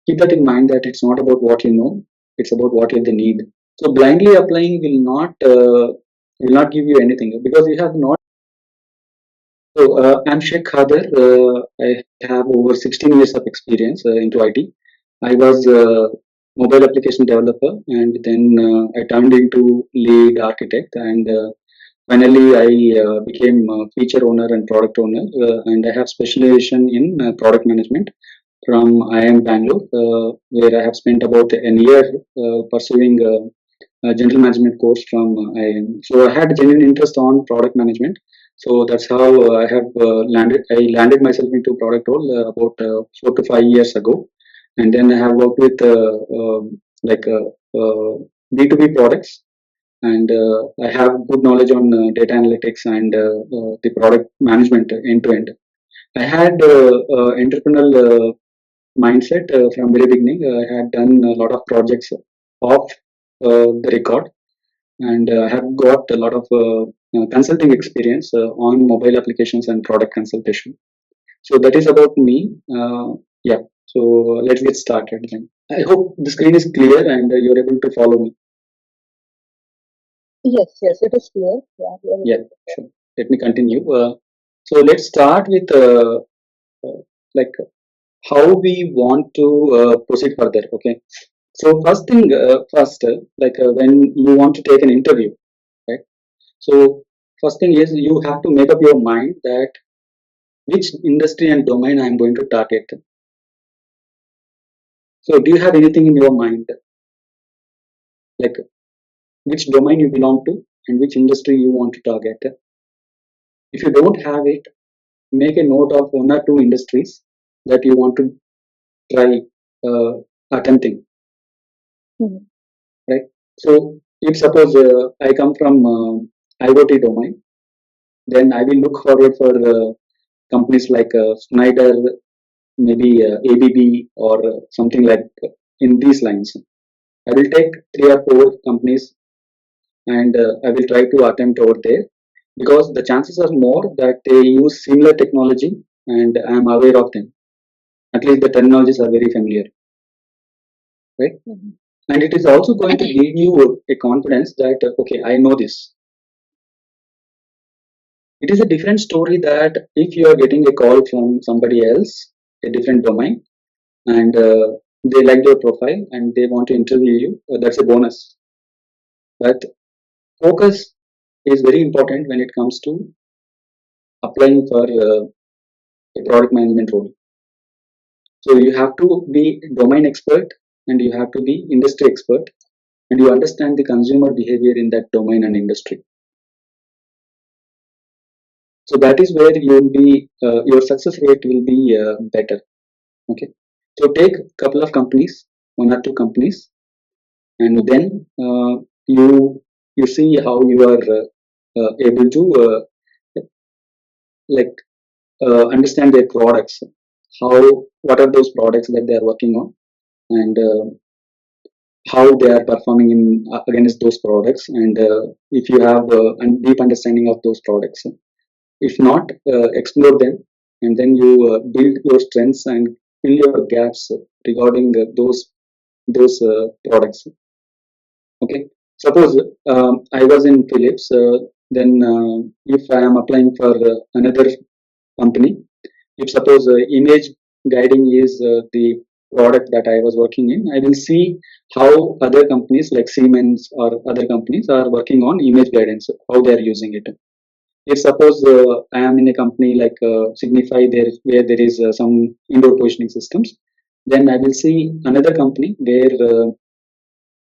keep that in mind that it's not about what you know, it's about what you need. So blindly applying will not give you anything because you have not. So I'm Sheikh Khader. I have over 16 years of experience into IT. I was a mobile application developer, and then I turned into lead architect, and finally I became feature owner and product owner, and I have specialization in product management from IIM Bangalore, where I have spent about an year pursuing general management course from IIM. So I had genuine interest on product management. So that's how I have landed. I landed myself into product role about 4 to 5 years ago, and then I have worked with like B2B products, and I have good knowledge on data analytics and the product management end to end. I had entrepreneurial mindset from very beginning. I had done a lot of projects off the record, and I have got a lot of consulting experience on mobile applications and product consultation. So that is about me. Yeah. So let's get started then. I hope the screen is clear and you're able to follow me. Yes, yes, it is clear. Yeah, Yeah, sure. Let me continue. So let's start with like how we want to proceed further. Okay. So first thing first, when you want to take an interview, right? So first thing is you have to make up your mind that which industry and domain I am going to target. So do you have anything in your mind, like which domain you belong to and which industry you want to target? If you don't have it, make a note of one or two industries that you want to try attempting, Mhm. right? So if suppose I come from IoT domain, then I will look forward for companies like Schneider, maybe ABB or something like in these lines. I will take 3 or 4 companies and I will try to attempt over there because the chances are more that they use similar technology and I am aware of them. At least the terminologies are very familiar, right? Mhm. And it is also going to give you a confidence that okay, I know this. It is a different story that if you are getting a call from somebody else, a different domain, and they like your profile and they want to interview you, that's a bonus. But focus is very important when it comes to applying for a product management role. So you have to be domain expert and you have to be industry expert and you understand the consumer behavior in that domain and industry. So that is where you will be your success rate will be better. Okay. So take a couple of companies, 1 or 2 companies, and then you see how you are able to like understand their products, how what are those products that they are working on, and how they are performing in against those products, and if you have a deep understanding of those products. If not, explore them, and then you build your strengths and fill your gaps regarding those products. Okay. Suppose I was in Philips, then if I am applying for another company, if suppose image guiding is the product that I was working in, I will see how other companies like Siemens or other companies are working on image guidance, how they are using it. If suppose I am in a company like Signify, there where there is some indoor positioning systems, then I will see another company where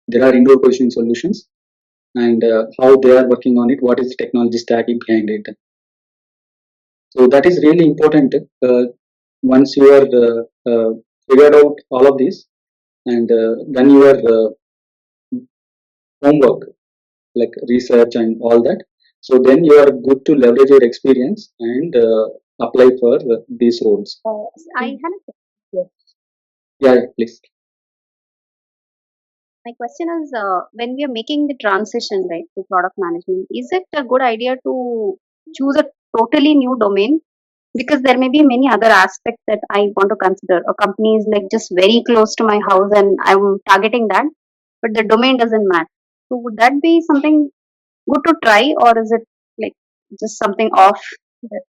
there are indoor positioning solutions and how they are working on it, what is the technology stack behind it. So that is really important. Once you are figured out all of this and done your homework, like research and all that, so then you are good to leverage your experience and apply for these roles. I had a yes. Yeah, yeah, please. My question is, when we are making the transition, right, to product management, is it a good idea to choose a totally new domain because there may be many other aspects that I want to consider. A company is like just very close to my house and I'm targeting that, but the domain doesn't match. So would that be something good to try, or is it like just something off that?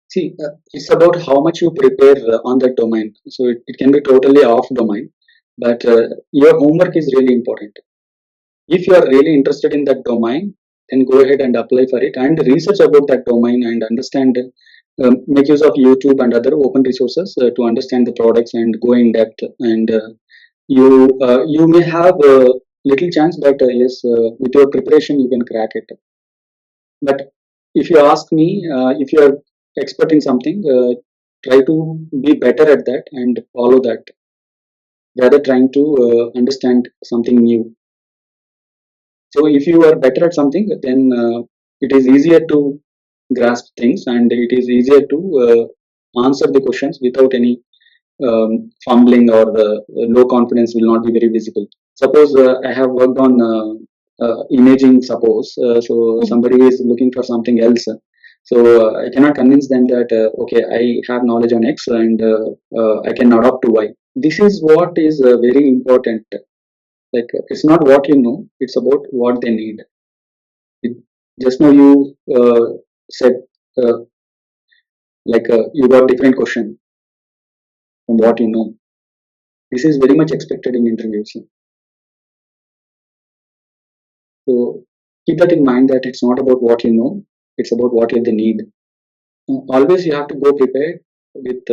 See, it's about how much you prepare on that domain. So it can be totally off domain, but your homework is really important. If you are really interested in that domain, then go ahead and apply for it and research about that domain and understand. Make use of YouTube and other open resources to understand the products and go in depth. And you may have a little chance, but yes, with your preparation you can crack it. But if you ask me, if you are expert in something, try to be better at that and follow that rather trying to understand something new. So if you are better at something, then it is easier to grasp things and it is easier to answer the questions without any fumbling, or low confidence will not be very visible. Suppose I have worked on imaging, suppose, so somebody is looking for something else. So I cannot convince them that, okay, I have knowledge on X and I can adopt to Y. This is what is very important. Like it's not what you know, it's about what they need. It, just now you said, uh, like you got different question from what you know. This is very much expected in interviews. So keep that in mind that it's not about what you know, it's about what they need. Always you have to go prepared with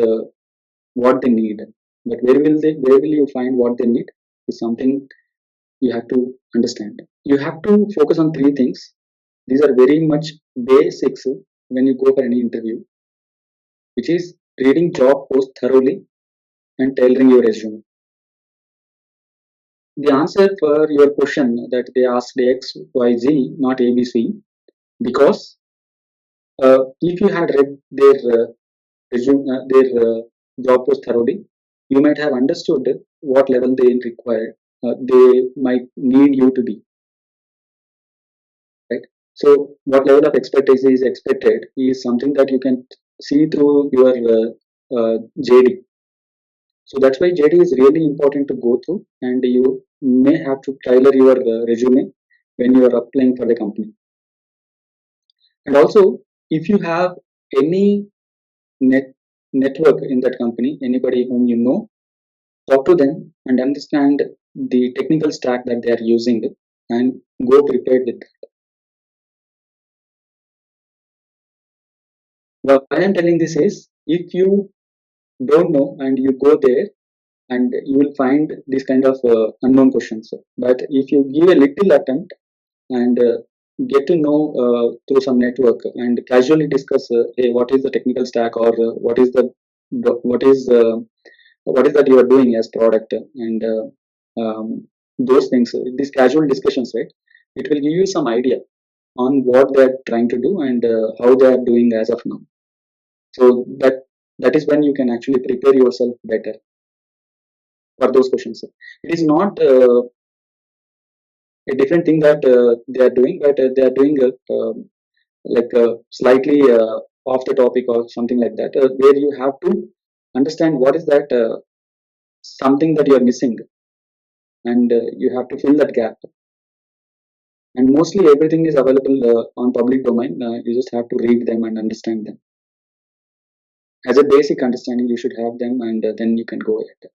what they need. But where will you find what they need is something you have to understand. You have to focus on three things. These are very much basics when you go for any interview, which is reading job post thoroughly and tailoring your resume. The answer for your question that they asked X, Y, Z, not ABC, because if you had read their job post thoroughly, you might have understood what level they require. They might need you to be, right. So, what level of expertise is expected is something that you can see through your JD. So that's why JD is really important to go through, and you may have to tailor your resume when you are applying for the company. And also, if you have any net network in that company, anybody whom you know, talk to them and understand the technical stack that they are using and go prepared with that. Why I'm telling this is, if you don't know and you go there, and you will find this kind of unknown questions. But if you give a little attempt and get to know through some network and casually discuss, hey, what is the technical stack, or what is what is that you are doing as product, and those things, these casual discussions, right, it will give you some idea on what they are trying to do and how they are doing as of now. So that is when you can actually prepare yourself better for those questions. It is not a different thing that they are doing, but they are doing like slightly off the topic or something like that, where you have to understand what is that something that you are missing, and you have to fill that gap. And mostly everything is available on public domain. You just have to read them and understand them. As a basic understanding, you should have them, and then you can go ahead.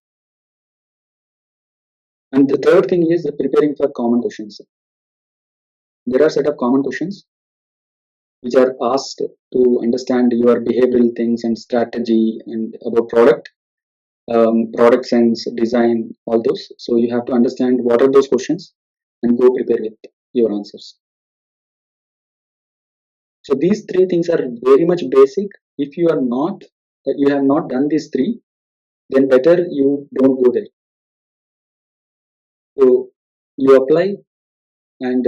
And the third thing is preparing for common questions. There are set of common questions which are asked to understand your behavioral things and strategy and about product, product sense, design, all those. So you have to understand what are those questions and go prepare with your answers. So these three things are very much basic. If you are not, you have not done these three, then better you don't go there. So you apply, and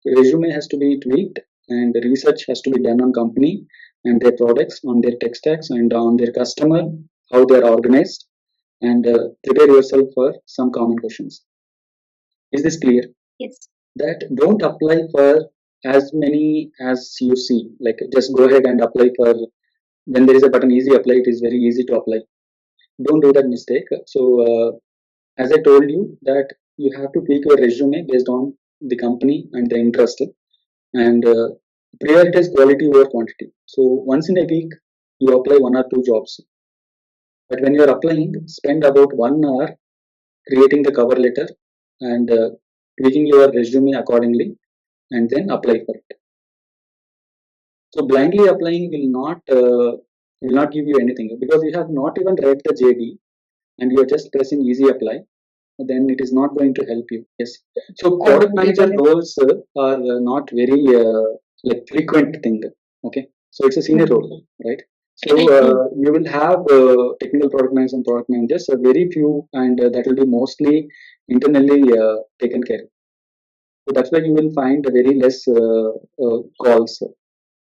resume has to be tweaked, and research has to be done on company and their products, on their tech stacks, and on their customer, how they are organized, and prepare yourself for some common questions. Is this clear? Yes. That don't apply for as many as you see. Like just go ahead and apply for when there is a button easy apply, it is very easy to apply. Don't do that mistake. So as I told you that you have to tweak your resume based on the company and the interest, and prioritize quality over quantity. So once in a week you apply one or two jobs, but when you are applying, spend about 1 hour creating the cover letter and tweaking your resume accordingly, and then apply for it. So blindly applying will not give you anything because you have not even read the JD and you are just pressing easy apply. Then it is not going to help you. Yes. So I product totally manager get roles are not very like frequent thing. Okay. So it's a senior it. role, right? So you will have technical product managers and product managers, very few, and that will be mostly internally taken care. So that's why you will find very less calls,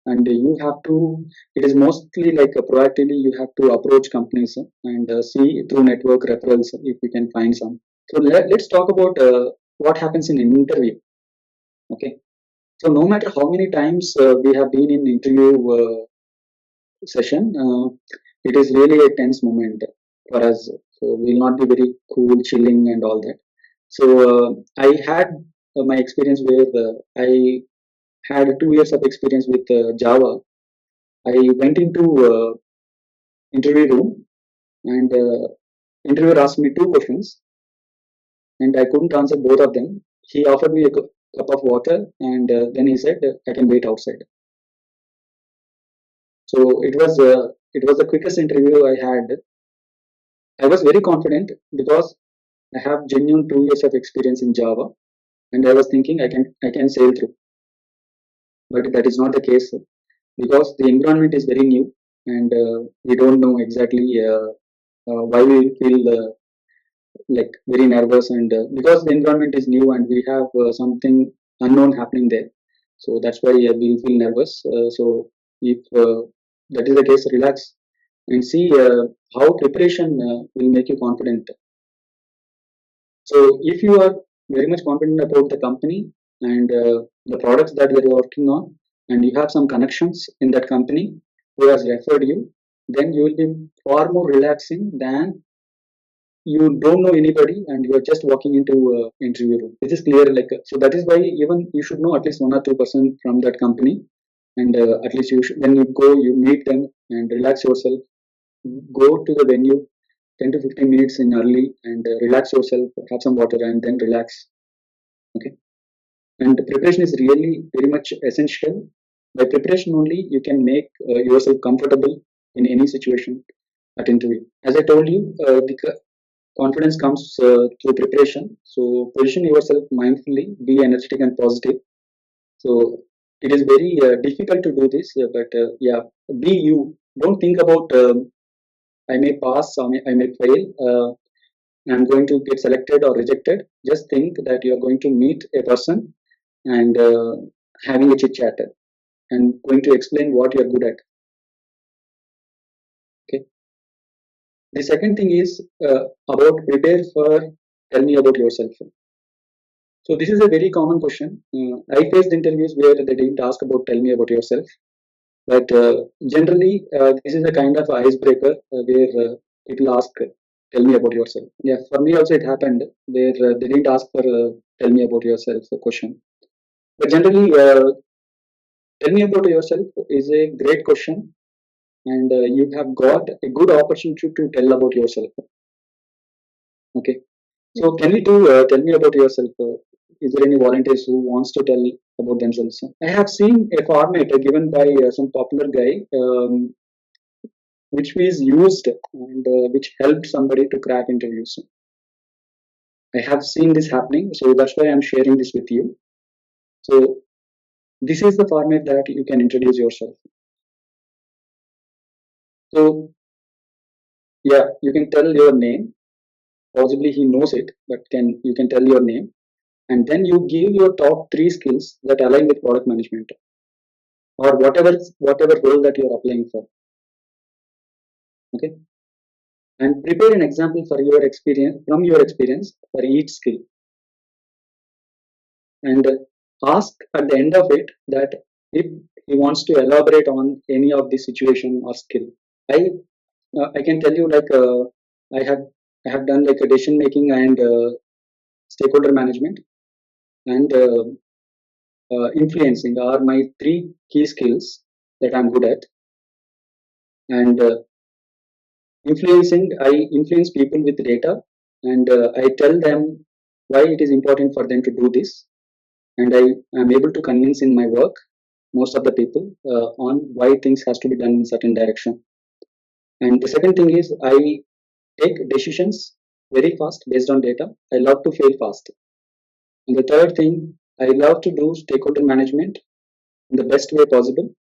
and you have to. It is mostly like proactively you have to approach companies and see through network referrals if you can find some. So let's talk about what happens in an interview. Okay. So no matter how many times we have been in interview session, it is really a tense moment for us. So we'll not be very cool, chilling, and all that. So I had my experience where I had 2 years of experience with Java. I went into interview room and interviewer asked me two questions and I couldn't answer both of them. He offered me a cup of water and then he said I can wait outside. So it was the quickest interview I had. I was very confident because I have genuine 2 years of experience in Java and I was thinking I can sail through. But that is not the case because the environment is very new and we don't know exactly why we feel like very nervous and because the environment is new and we have something unknown happening there, so that's why we feel nervous. So if that is the case, relax and see how preparation will make you confident. So if you are very much confident about the company and the products that they are working on, and you have some connections in that company who has referred you, then you will be far more relaxing than you don't know anybody and you are just walking into interview room. This is clear, like so that is why even you should know at least 1 or 2% from that company, and at least you should, when you go, you meet them and relax yourself. Go to the venue 10 to 15 minutes in early and relax yourself, have some water, and then relax. Okay, and the preparation is really very much essential. By preparation only you can make yourself comfortable in any situation at interview. As I told you, the confidence comes through preparation. So position yourself mindfully, be energetic and positive. So it is very difficult to do this, but yeah, be you. Don't think about I may pass, I may fail, I'm going to get selected or rejected. Just think that you are going to meet a person and having a chit chat and going to explain what you are good at. Okay. The second thing is about prepare for tell me about yourself. So this is a very common question. I faced interviews where they didn't ask about tell me about yourself, but generally this is a kind of icebreaker where people ask tell me about yourself. Yeah, for me also it happened where they didn't ask for tell me about yourself a question. But generally, tell me about yourself is a great question, and you have got a good opportunity to tell about yourself. Okay. So can we do tell me about yourself? Is there any volunteers who wants to tell about themselves? I have seen a format given by some popular guy, which was used and which helped somebody to crack interviews. I have seen this happening, so that's why I'm sharing this with you. So this is the format that you can introduce yourself. So yeah, you can tell your name. Possibly he knows it, but can you can tell your name, and then you give your top three skills that align with product management or whatever role that you're applying for. Okay, and prepare an example for your experience from your experience for each skill, and ask at the end of it that if he wants to elaborate on any of the situation or skill. I can tell you like I have I have done like a decision making and stakeholder management and influencing are my three key skills that I'm good at. And influencing, I influence people with data, and I tell them why it is important for them to do this, and I am able to convince in my work most of the people on why things has to be done in certain direction. And the second thing is I take decisions very fast based on data. I love to fail fast. And the third thing, I love to do stakeholder management in the best way possible.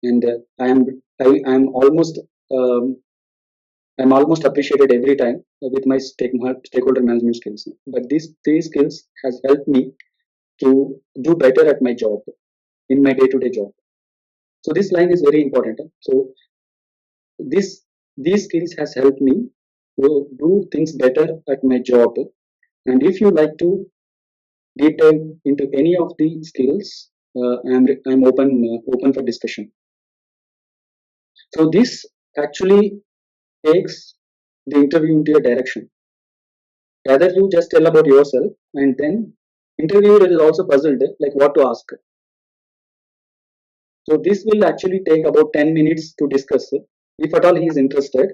And I am almost um, I'm almost appreciated every time with my stakeholder management skills. But these three skills has helped me to do better at my job, in my day-to-day job. So this line is very important. So this these skills has helped me to do things better at my job. And if you like to deep dive into any of the skills, I'm open for discussion. So this actually takes the interview into a direction. Rather, you just tell about yourself, and then interviewer is also puzzled like what to ask. So this will actually take about 10 minutes to discuss. If at all he is interested,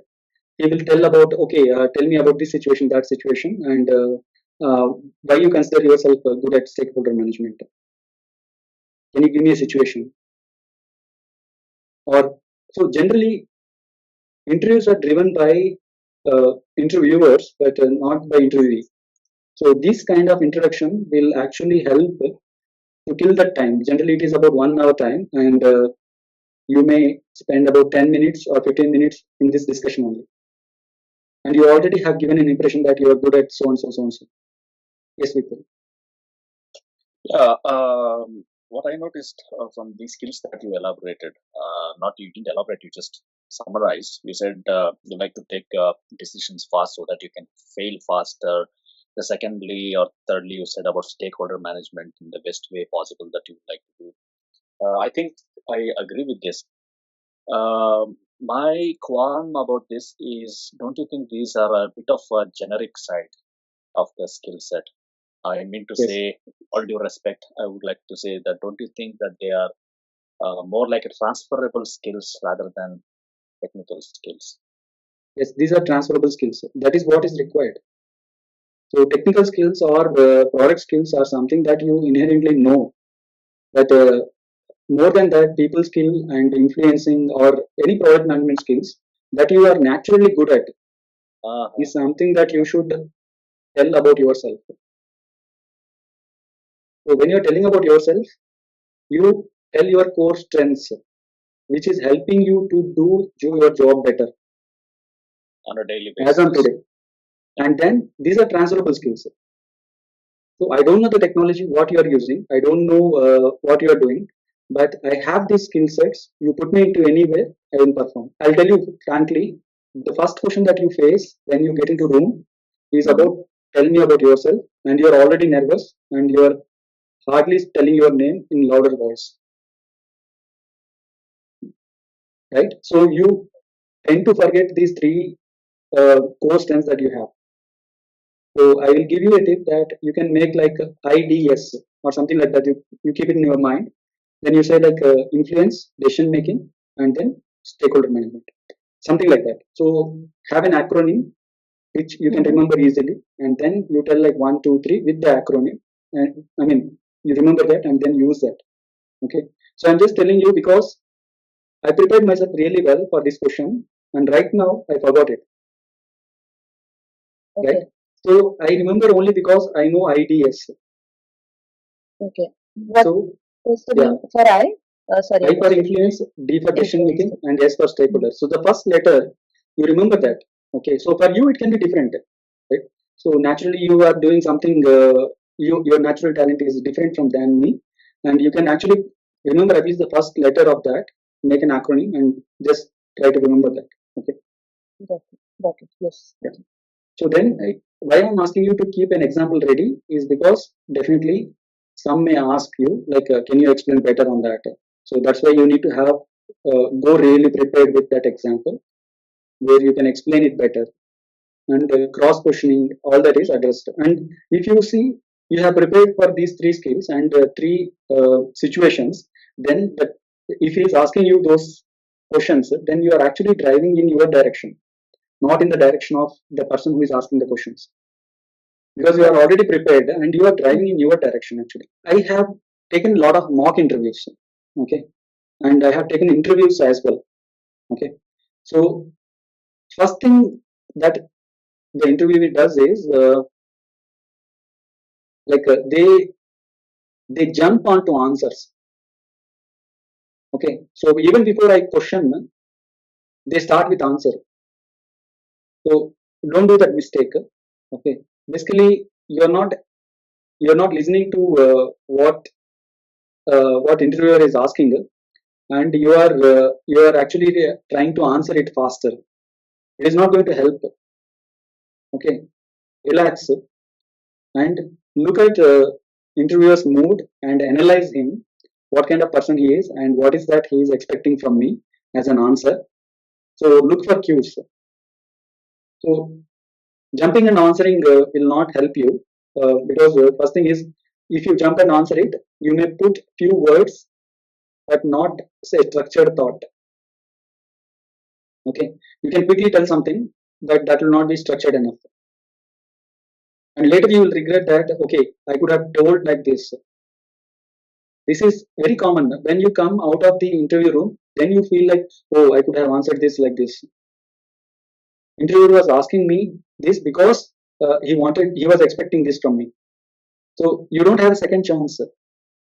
he will tell about, okay, tell me about this situation, that situation, and why you consider yourself good at stakeholder management. Can you give me a situation? Or so generally, interviews are driven by interviewers, but not by interviewees. So this kind of introduction will actually help to kill that time. Generally, it is about 1 hour time, and you may spend about 10 minutes or 15 minutes in this discussion only. And you already have given an impression that you are good at so and so, so and so. Yes, people. Yeah, what I noticed from these skills that you elaborated, not you didn't elaborate, you just summarized. You said you like to take decisions fast so that you can fail faster. The secondly or thirdly, you said about stakeholder management in the best way possible that you would like to do. I think I agree with this. My qualm about this is, don't you think these are a bit of a generic side of the skill set? I mean to Yes. say, all due respect, I would like to say that don't you think that they are more like a transferable skills rather than technical skills? Yes, these are transferable skills. That is what is required. So technical skills or product skills are something that you inherently know. But more than that, people skill and influencing or any product management skills that you are naturally good at is something that you should tell about yourself. So when you're telling about yourself, you tell your core strengths, which is helping you to do your job better On a daily as on basis. today. And then these are transferable skills. So I don't know the technology, what you are using. I don't know what you are doing, but I have these skill sets. You put me into anywhere, I will perform. I'll tell you frankly, the first question that you face when you get into room is about tell me about yourself, and you're already nervous and you're hardly telling your name in louder voice, right? So you tend to forget these three core strengths that you have. So I will give you a tip that you can make like IDS or something like that. You keep it in your mind. Then you say like influence, decision making, and then stakeholder management, something like that. So have an acronym which you can remember easily, and then you tell like 1, 2, 3 with the acronym. And I mean, you remember that and then use that. Okay. So I'm just telling you because I prepared myself really well for this question, and right now I forgot it. Right. Okay. So I remember only because I know IDS. Okay. What So was the yeah, name for I? Sorry, I I for missed it. influence, D for decision Influence. making, and S for stakeholder. So the first letter, you remember that. Okay. So for you, it can be different, right? So naturally, you are doing something. Your natural talent is different from than me, and you can actually remember at least the first letter of that. Make an acronym and just try to remember that. Okay. Got it. Got it. Yes. Yeah. So then, why I'm asking you to keep an example ready is because definitely some may ask you like, can you explain better on that? So that's why you need to have go really prepared with that example where you can explain it better, and cross questioning, all that is addressed. And if you see you have prepared for these three skills and three situations, then if he is asking you those questions, then you are actually driving in your direction, not in the direction of the person who is asking the questions, because you are already prepared and you are driving in your direction. Actually, I have taken a lot of mock interviews, okay, and I have taken interviews as well, okay. So first thing that the interviewer does is like they jump onto answers, okay. So even before I question, they start with answer. So don't do that mistake, okay. Basically you're not listening to what interviewer is asking, and you are actually trying to answer it faster. It is not going to help, okay. Relax and look at interviewer's mood and analyze him, what kind of person he is and what is that he is expecting from me as an answer. So look for cues. So jumping and answering will not help you, because first thing is, if you jump and answer it, you may put few words but not say structured thought, okay. You can quickly tell something, but that will not be structured enough, and later you will regret that, okay, I could have told like this. This is very common. When you come out of the interview room, then you feel like, oh, I could have answered this like this. Interviewer was asking me this because he was expecting this from me. So you don't have a second chance.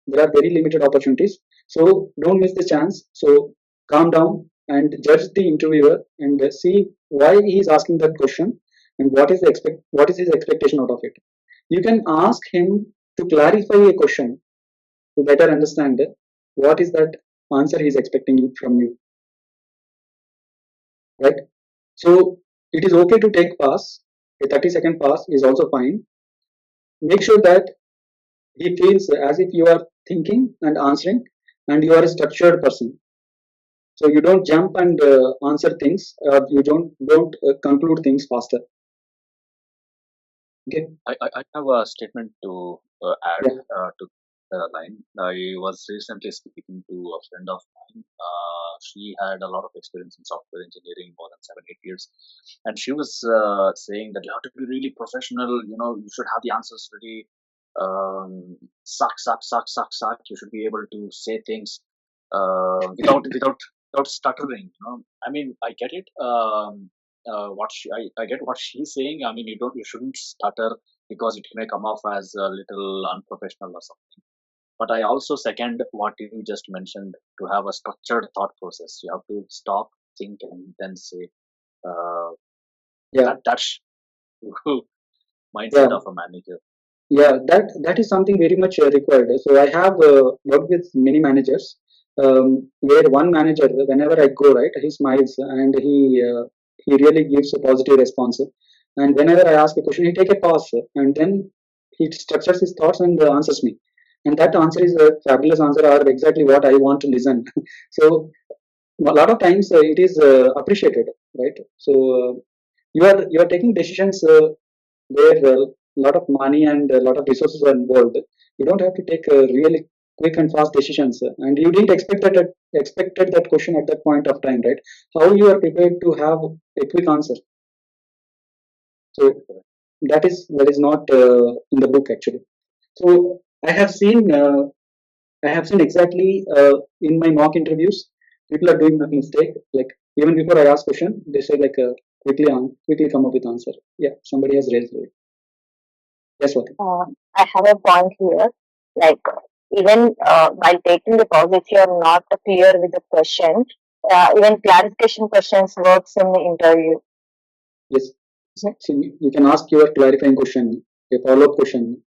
There are very limited opportunities. So don't miss the chance. So calm down and judge the interviewer and see why he is asking that question and what is his expectation out of it. You can ask him to clarify a question to better understand what is that answer he is expecting from you, right? So it is okay to take pass. A 30-second pass is also fine. Make sure that he feels as if you are thinking and answering and you are a structured person. So you don't jump and answer things. You don't conclude things faster. Okay. I have a statement to add Yeah. to the line. I was recently speaking to a friend of mine. She had a lot of experience in software engineering, more than 7, 8 years, and she was saying that you have to be really professional. You should have the answers ready. Suck, suck, suck, suck, suck. You should be able to say things without stuttering. I mean, I get it. I get what she's saying. I mean, you shouldn't stutter because it may come off as a little unprofessional or something. But I also second what you just mentioned, to have a structured thought process. You have to stop, think, and then say. Uh, Yeah. that's mindset Yeah. of a manager. Yeah, that is something very much required. So I have worked with many managers, where one manager, whenever I go, right, he smiles and he really gives a positive response. And whenever I ask a question, he take a pause and then he structures his thoughts and answers me. And that answer is a fabulous answer, or exactly what I want to listen. So a lot of times it is appreciated, right? So you are taking decisions where a lot of money and a lot of resources are involved. You don't have to take really quick and fast decisions, and you didn't expected that question at that point of time, right? How you are prepared to have a quick answer? So that is not in the book actually. So I have seen exactly in my mock interviews, people are doing a mistake. Like even before I ask question, they say like quickly come up with answer. Yeah, somebody has raised it. Yes, what? I have a point here. Like, even while taking the pause, if you are not clear with the question, even clarification questions works in the interview. Yes. So you can ask your clarifying question, a follow-up question,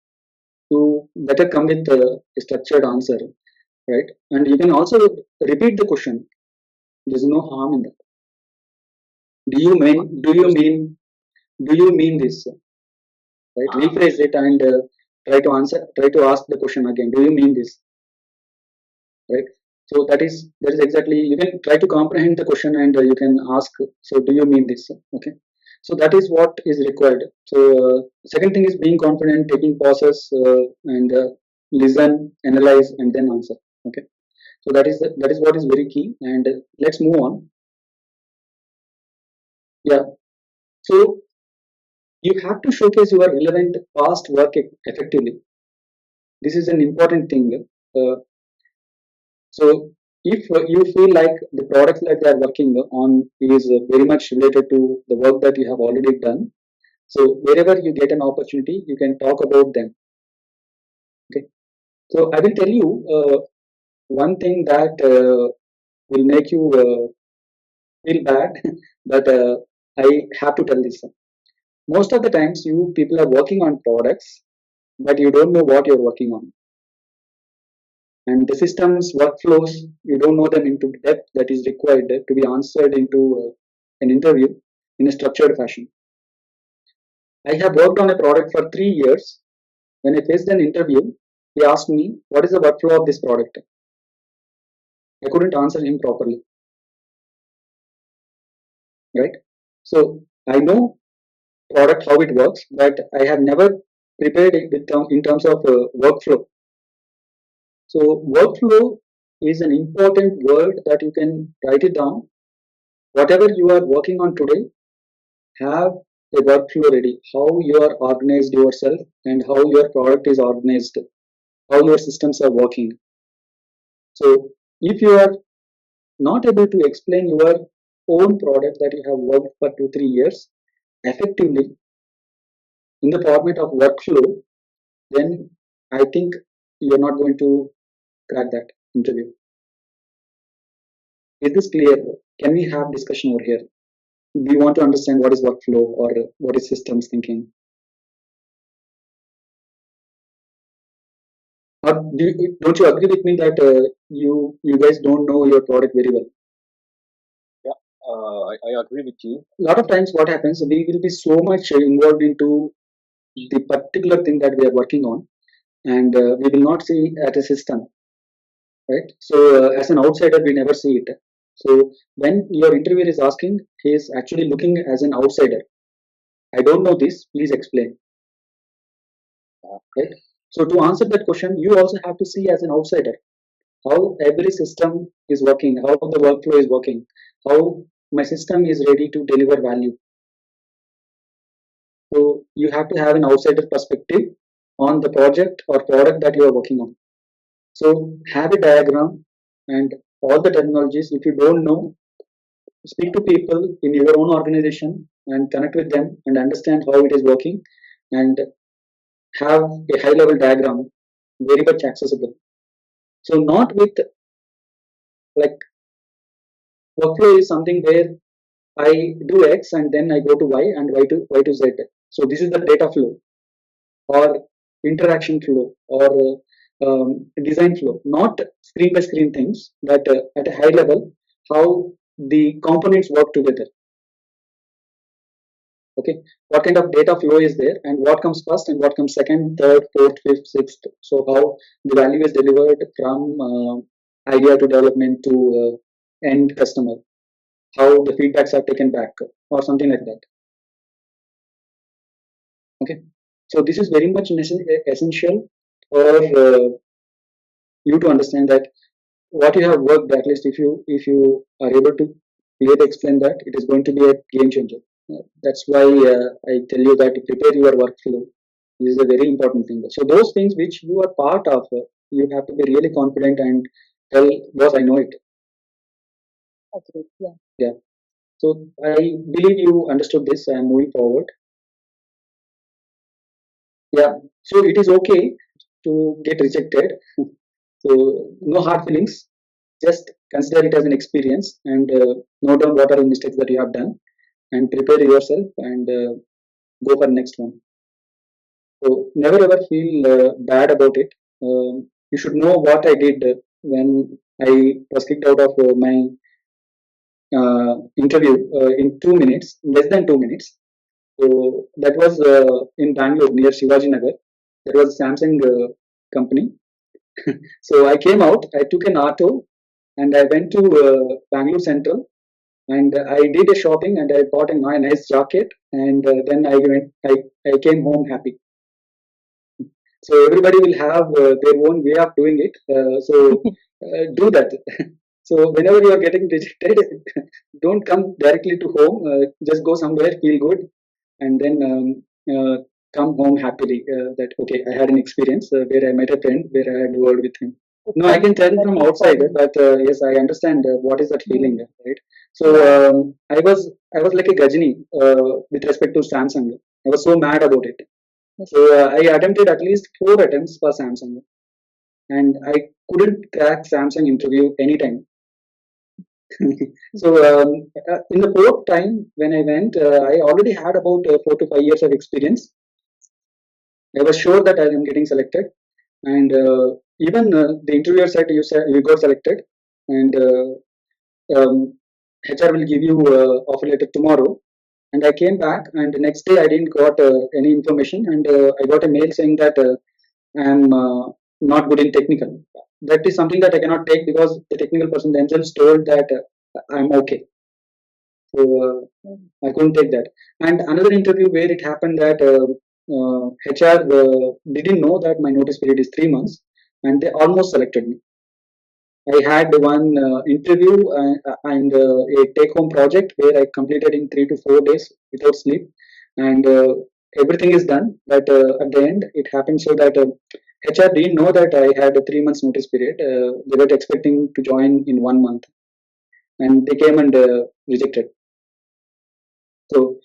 to better come with a structured answer, right? And you can also repeat the question. There's no harm in that. Do you mean? Do you mean? Do you mean this? Right? Rephrase it and try to answer. Try to ask the question again. Do you mean this? Right? So that is exactly, you can try to comprehend the question and you can ask. So do you mean this? Okay. So that is what is required. So second thing is being confident, taking pauses, and listen, analyze, and then answer. Okay. So that is what is very key. And let's move on. Yeah. So you have to showcase your relevant past work effectively. This is an important thing. Uh, so if you feel like the products that they are working on is very much related to the work that you have already done, so wherever you get an opportunity, you can talk about them. Okay. So I will tell you one thing that will make you feel bad, but I have to tell this. Most of the times, you people are working on products, but you don't know what you're working on. And the systems, workflows, you don't know them into depth that is required to be answered into an interview in a structured fashion. I have worked on a product for 3 years. When I faced an interview, he asked me, what is the workflow of this product? I couldn't answer him properly, right? So I know product how it works, but I have never prepared it in terms of workflow. So workflow is an important word that you can write it down. Whatever you are working on today, have a workflow ready. How you are organized yourself and how your product is organized, how your systems are working. So if you are not able to explain your own product that you have worked for 2 3 years effectively in the format of workflow, then I think you're not going to crack that interview. Is this clear? Can we have discussion over here? Do you want to understand what is workflow or what is systems thinking? Or don't you agree with me that you guys don't know your product very well? Yeah, I agree with you. A lot of times, what happens, we will be so much involved into the particular thing that we are working on, and we will not see at a system, right? So, as an outsider, we never see it. So, when your interviewer is asking, he is actually looking as an outsider. I don't know this. Please explain, right? So, to answer that question, you also have to see as an outsider how every system is working, how the workflow is working, how my system is ready to deliver value. So you have to have an outsider perspective on the project or product that you are working on. So have a diagram and all the terminologies. If you don't know, speak to people in your own organization and connect with them and understand how it is working and have a high level diagram very much accessible. So not with like workflow is something where I do X and then I go to Y and Y to Z. So this is the data flow or interaction flow or design flow, not screen by screen things, but at a high level, how the components work together. Okay, what kind of data flow is there, and what comes first, and what comes second, third, fourth, fifth, sixth. So how the value is delivered from idea to development to end customer, how the feedbacks are taken back, or something like that. Okay, so this is very much essential for you to understand that what you have worked, at least if you are able to clearly explain that, it is going to be a game changer. That's why I tell you that prepare your workflow. This is a very important thing. So those things which you are part of, you have to be really confident and tell, boss, I know it. Agree. Yeah. Yeah. So I believe you understood this. I am moving forward. Yeah. So it is okay to get rejected. So no hard feelings. Just consider it as an experience and note down what are the mistakes that you have done and prepare yourself and go for next one. So never ever feel bad about it. You should know what I did when I was kicked out of my interview in 2 minutes, less than 2 minutes. So that was in Bangalore near Shivaji Nagar. There was a Samsung company. So I came out. I took an auto and I went to Bangalore Central, and I did a shopping, and I bought a nice jacket, and then I came home happy. So everybody will have their own way of doing it. Do that. So whenever you are getting rejected, don't come directly to home. Just go somewhere, feel good, and then come home happily. That okay, I had an experience where I met a friend, where I had worked with him. No, I can tell from outside, but yes, I understand what is that feeling, right? So I was like a Gajini with respect to Samsung. I was so mad about it. So I attempted at least 4 attempts for Samsung, and I couldn't crack Samsung interview anytime. So in the fourth time when I went, I already had about 4 to 5 years of experience. I was sure that I am getting selected, and even the interviewer said you got selected, and HR will give you offer letter tomorrow. And I came back, and the next day I didn't got any information, and I got a mail saying that I am not good in technical. That is something that I cannot take because the technical person themselves told that I'm okay. So I couldn't take that. And another interview where it happened that HR didn't know that my notice period is 3 months, and they almost selected me. I had one interview and a take-home project where I completed in 3 to 4 days without sleep, and everything is done. But at the end, it happened so that HR didn't know that I had a 3 months notice period. They were expecting to join in 1 month, and they came and rejected. So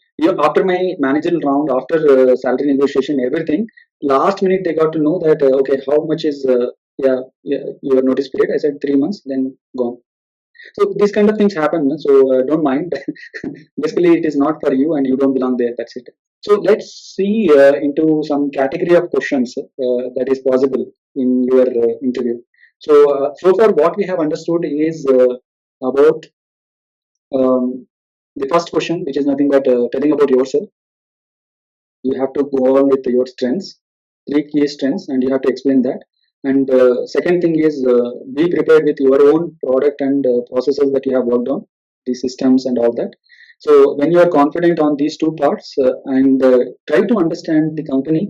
after my managerial round, after salary negotiation, everything, last minute they got to know that okay, how much is yeah, your notice period? I said 3 months, then gone. So these kind of things happen. So don't mind. Basically, it is not for you, and you don't belong there. That's it. So let's see into some category of questions that is possible in your interview. So far, what we have understood is about the first question, which is nothing but telling about yourself. You have to go on with your strengths, 3 key strengths, and you have to explain that. And second thing is be prepared with your own product and processes that you have worked on, the systems and all that. So when you are confident on these two parts and try to understand the company,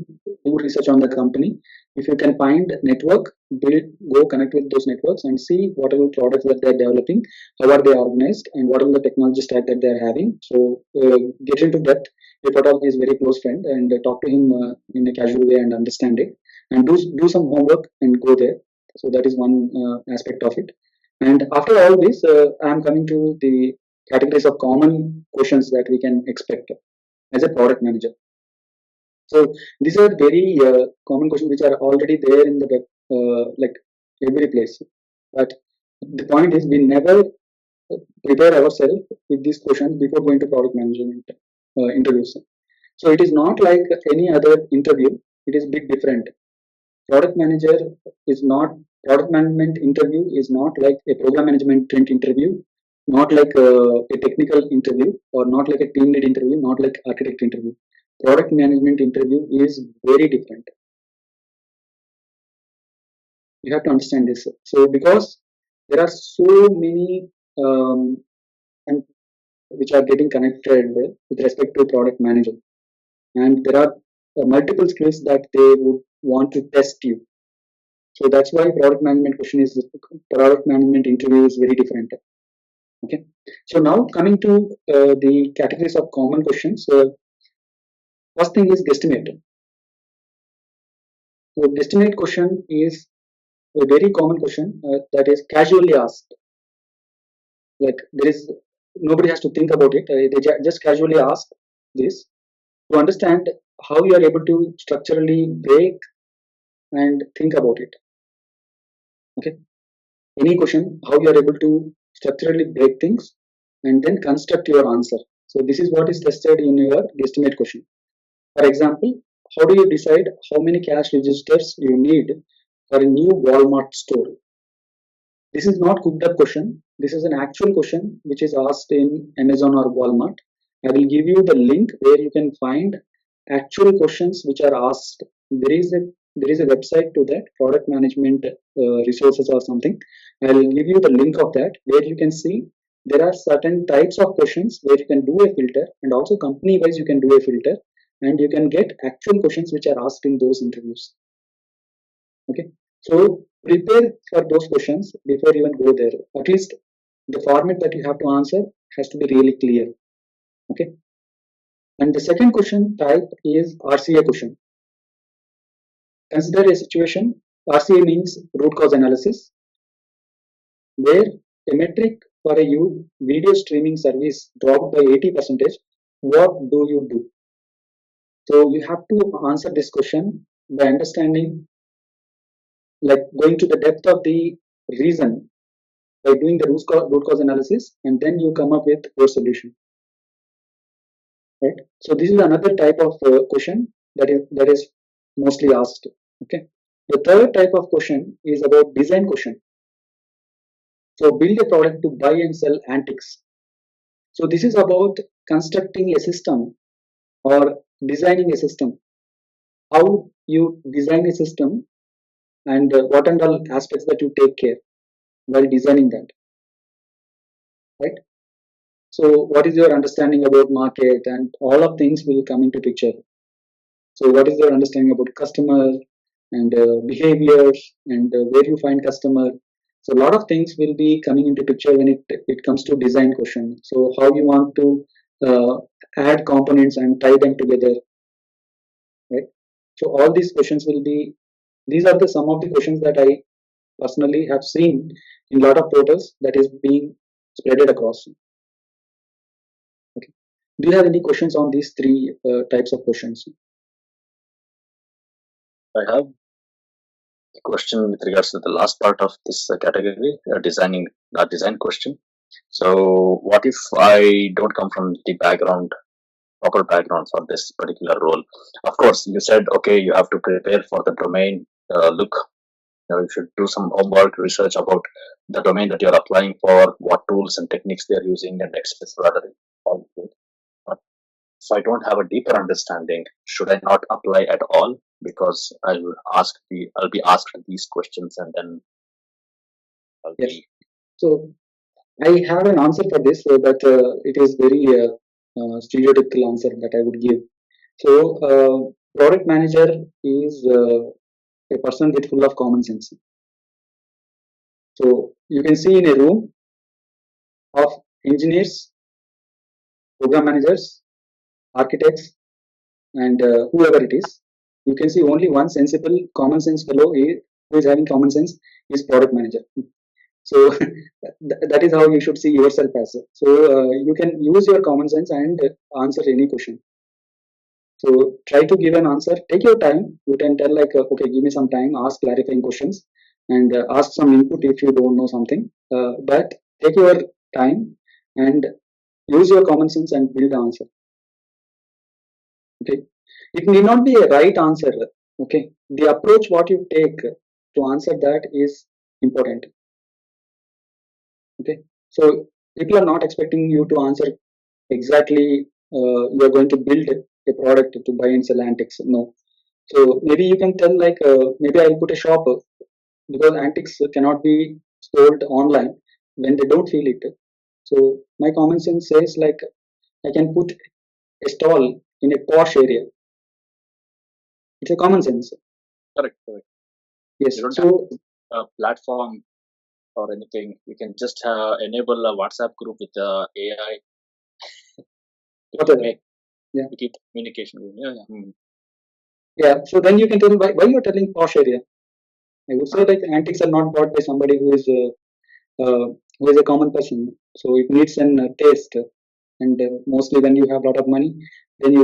do research on the company. If you can find network, build, go connect with those networks and see what are the products that they are developing, how are they organized, and what are the technology stack that they are having. So get into depth. If at all he is very close friend, and talk to him in a casual way and understand it, and do some homework and go there. So that is one aspect of it. And after all this, I am coming to the categories of common questions that we can expect as a product manager. So these are very common questions which are already there in the web, like every place. But the point is, we never prepare ourselves with these questions before going to product management interviews. So it is not like any other interview. It is bit different. Product manager is not Product management interview is not like a program management interview, not like a technical interview, or not like a team lead interview, not like architect interview. Product management interview is very different. You have to understand this. So because there are so many and which are getting connected with respect to product manager, and there are multiple skills that they would want to test you. So that's why product management interview is very different. Okay. So now coming to the categories of common questions. First thing is guesstimate. So guesstimate question is a very common question that is casually asked. Like there is nobody has to think about it. They just casually ask this to understand how you are able to structurally break and think about it. Okay. Any question, how you are able to structurally break things and then construct your answer. So this is what is tested in your guesstimate question. For example, how do you decide how many cash registers you need for a new Walmart store? This is not cooked up question. This is an actual question which is asked in Amazon or Walmart. I will give you the link where you can find actual questions which are asked. There is a there is a website to that, product management resources or something. I'll give you the link of that, where you can see there are certain types of questions where you can do a filter, and also company wise you can do a filter, and you can get actual questions which are asked in those interviews. Okay, so prepare for those questions before you even go there. At least the format that you have to answer has to be really clear. Okay, and the second question type is RCA question. Consider a situation. RCA means root cause analysis, where a metric for a video streaming service dropped by 80%. What do you do? So you have to answer this question by understanding, like going to the depth of the reason by doing the root cause analysis, and then you come up with your solution. Right. So this is another type of question that is mostly asked. Okay. The third type of question is about design question. So build a product to buy and sell antiques. So this is about constructing a system or designing a system. How you design a system, and what and all aspects that you take care while designing that. Right. So what is your understanding about market, and all of things will come into picture. So what is your understanding about customer and behaviors, and where you find customer? So a lot of things will be coming into picture when it comes to design question. So how you want to add components and tie them together, right? So all these questions will be, these are the some of the questions that I personally have seen in a lot of portals that is being spreaded across. Okay. Do you have any questions on these three types of questions? I have a question with regards to the last part of this category, designing design question. So, what if I don't come from the proper background for this particular role? Of course, you said, okay, you have to prepare for the domain. Look, you should do some homework research about the domain that you're applying for, what tools and techniques they're using, and etc. All good. But if I don't have a deeper understanding, should I not apply at all? Because I'll be asked these questions, and then I'll Yes. be. So I have an answer for this, but it is very stereotypical answer that I would give. So, product manager is a person with full of common sense. So you can see in a room of engineers, program managers, architects, and whoever it is, you can see only one sensible, common sense fellow who is having common sense is product manager. So that is how you should see yourself as. So you can use your common sense and answer any question. So try to give an answer. Take your time. You can tell like, okay, give me some time. Ask clarifying questions, and ask some input if you don't know something. But take your time and use your common sense and build the answer. Okay, it need not be a right answer. Okay, the approach what you take to answer that is important. Okay, so people are not expecting you to answer exactly. You're going to build a product to buy and sell antiques. No. So maybe you can tell like, maybe I'll put a shop, because antiques cannot be sold online when they don't feel it. So my common sense says like, I can put a stall in a posh area. It's a common sense. Correct, correct. Yes. You don't So have a platform or anything. You can just enable a WhatsApp group with AI whatever. make Yeah. to keep communication going. Yeah, yeah. Yeah. So then you can tell why you're telling posh area. I would say like antiques are not bought by somebody who is a common person. So it needs an taste, and mostly when you have a lot of money, then you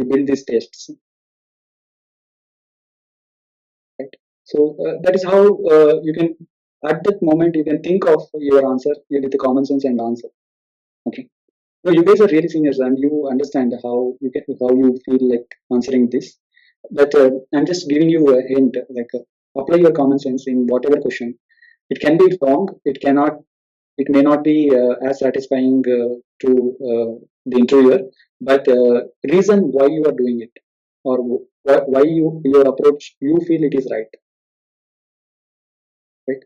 build these tastes. Right. So that is how you can, at that moment, you can think of your answer with the common sense and answer. Okay. No, you guys are really seniors and you understand how you feel like answering this. But I'm just giving you a hint. Like, apply your common sense in whatever question. It can be wrong. It cannot. It may not be as satisfying to the interviewer. But reason why you are doing it, or why your approach you feel it is right, right?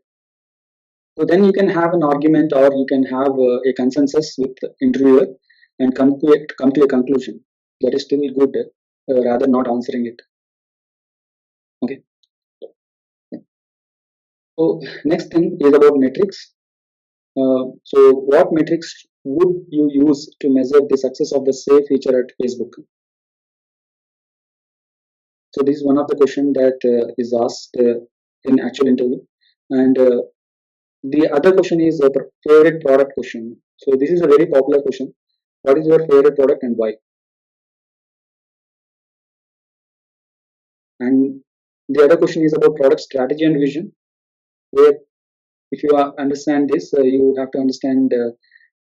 So then you can have an argument, or you can have a consensus with the interviewer and come to a conclusion. That is still good, rather not answering it. Okay. So next thing is about metrics. So what metrics would you use to measure the success of the save feature at Facebook? So this is one of the question that is asked in actual interview, and the other question is a favorite product question. So this is a very popular question. What is your favorite product and why? And the other question is about product strategy and vision, where if you understand this, you have to understand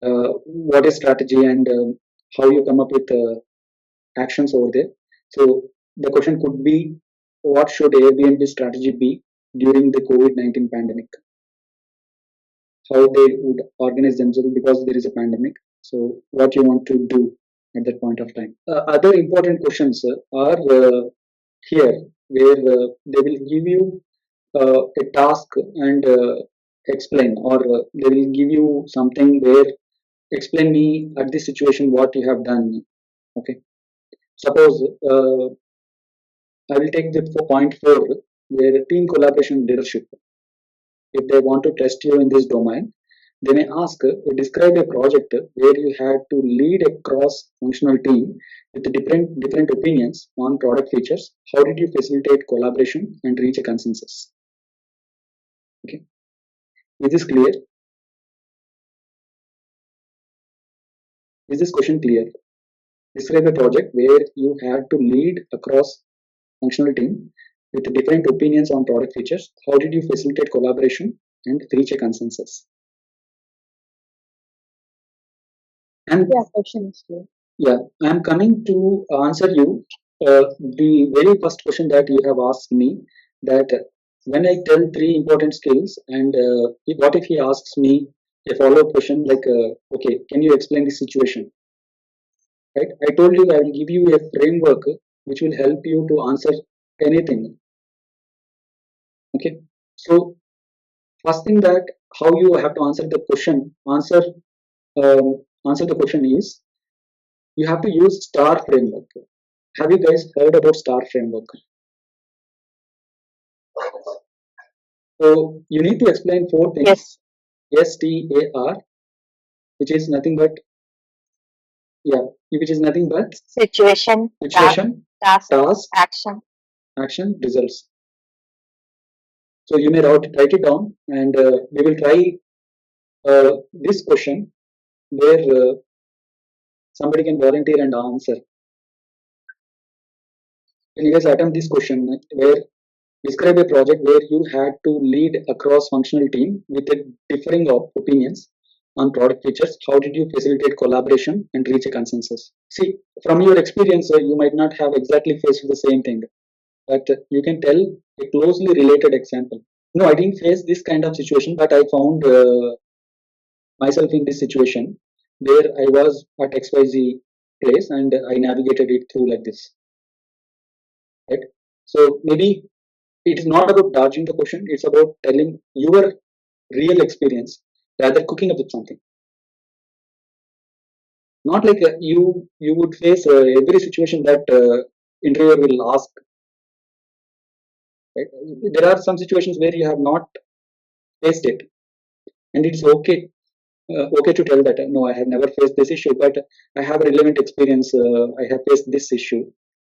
what is strategy and how you come up with actions over there. So the question could be, what should Airbnb strategy be during the COVID-19 pandemic? How they would organize themselves because there is a pandemic. So what you want to do at that point of time. Other important questions are here, where they will give you a task and explain, or they will give you something where explain me at this situation what you have done. Okay. Suppose I will take the point 4, where team collaboration leadership. If they want to test you in this domain, they may ask, describe a project where you had to lead a cross-functional team with different opinions on product features. How did you facilitate collaboration and reach a consensus? Okay, is this clear? Is this question clear? Describe a project where you had to lead a cross-functional team with different opinions on product features. How did you facilitate collaboration and reach a consensus? And Yeah, question is clear. yeah, I'm coming to answer you the very first question that you have asked me, that when I tell 3 important skills, and what if he asks me a follow-up question like, okay, can you explain the situation? Right? I told you I will give you a framework which will help you to answer anything. Okay. So first thing that how you have to answer the question, answer the question is, you have to use STAR framework. Have you guys heard about STAR framework? So you need to explain 4 things. Yes. STAR, which is nothing but, yeah, which is nothing but Situation, situation, task, task, action. action, results. So you may write it down, and we will try this question where somebody can volunteer and answer. Can you guys attempt this question where describe a project where you had to lead a cross-functional team with a differing opinions on product features? How did you facilitate collaboration and reach a consensus? See, from your experience, you might not have exactly faced the same thing, but you can tell a closely related example. No, I didn't face this kind of situation, but I found myself in this situation where I was at XYZ place and I navigated it through like this, right? So maybe it is not about dodging the question, it's about telling your real experience rather cooking up with something. Not like you would face every situation that interviewer will ask, right? There are some situations where you have not faced it, and it's okay to tell that no, I have never faced this issue, but I have a relevant experience. I have faced this issue,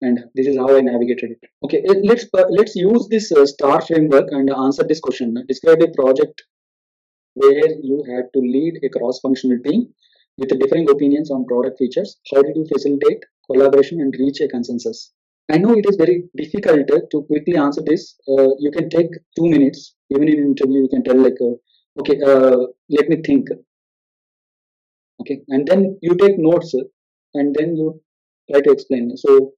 and this is how I navigated it. Okay, let's use this STAR framework and answer this question. Describe a project where you had to lead a cross-functional team with differing opinions on product features. How did you facilitate collaboration and reach a consensus? I know it is very difficult to quickly answer this. You can take 2 minutes, even in an interview. You can tell like, okay, let me think. Okay, and then you take notes, and then you try to explain. So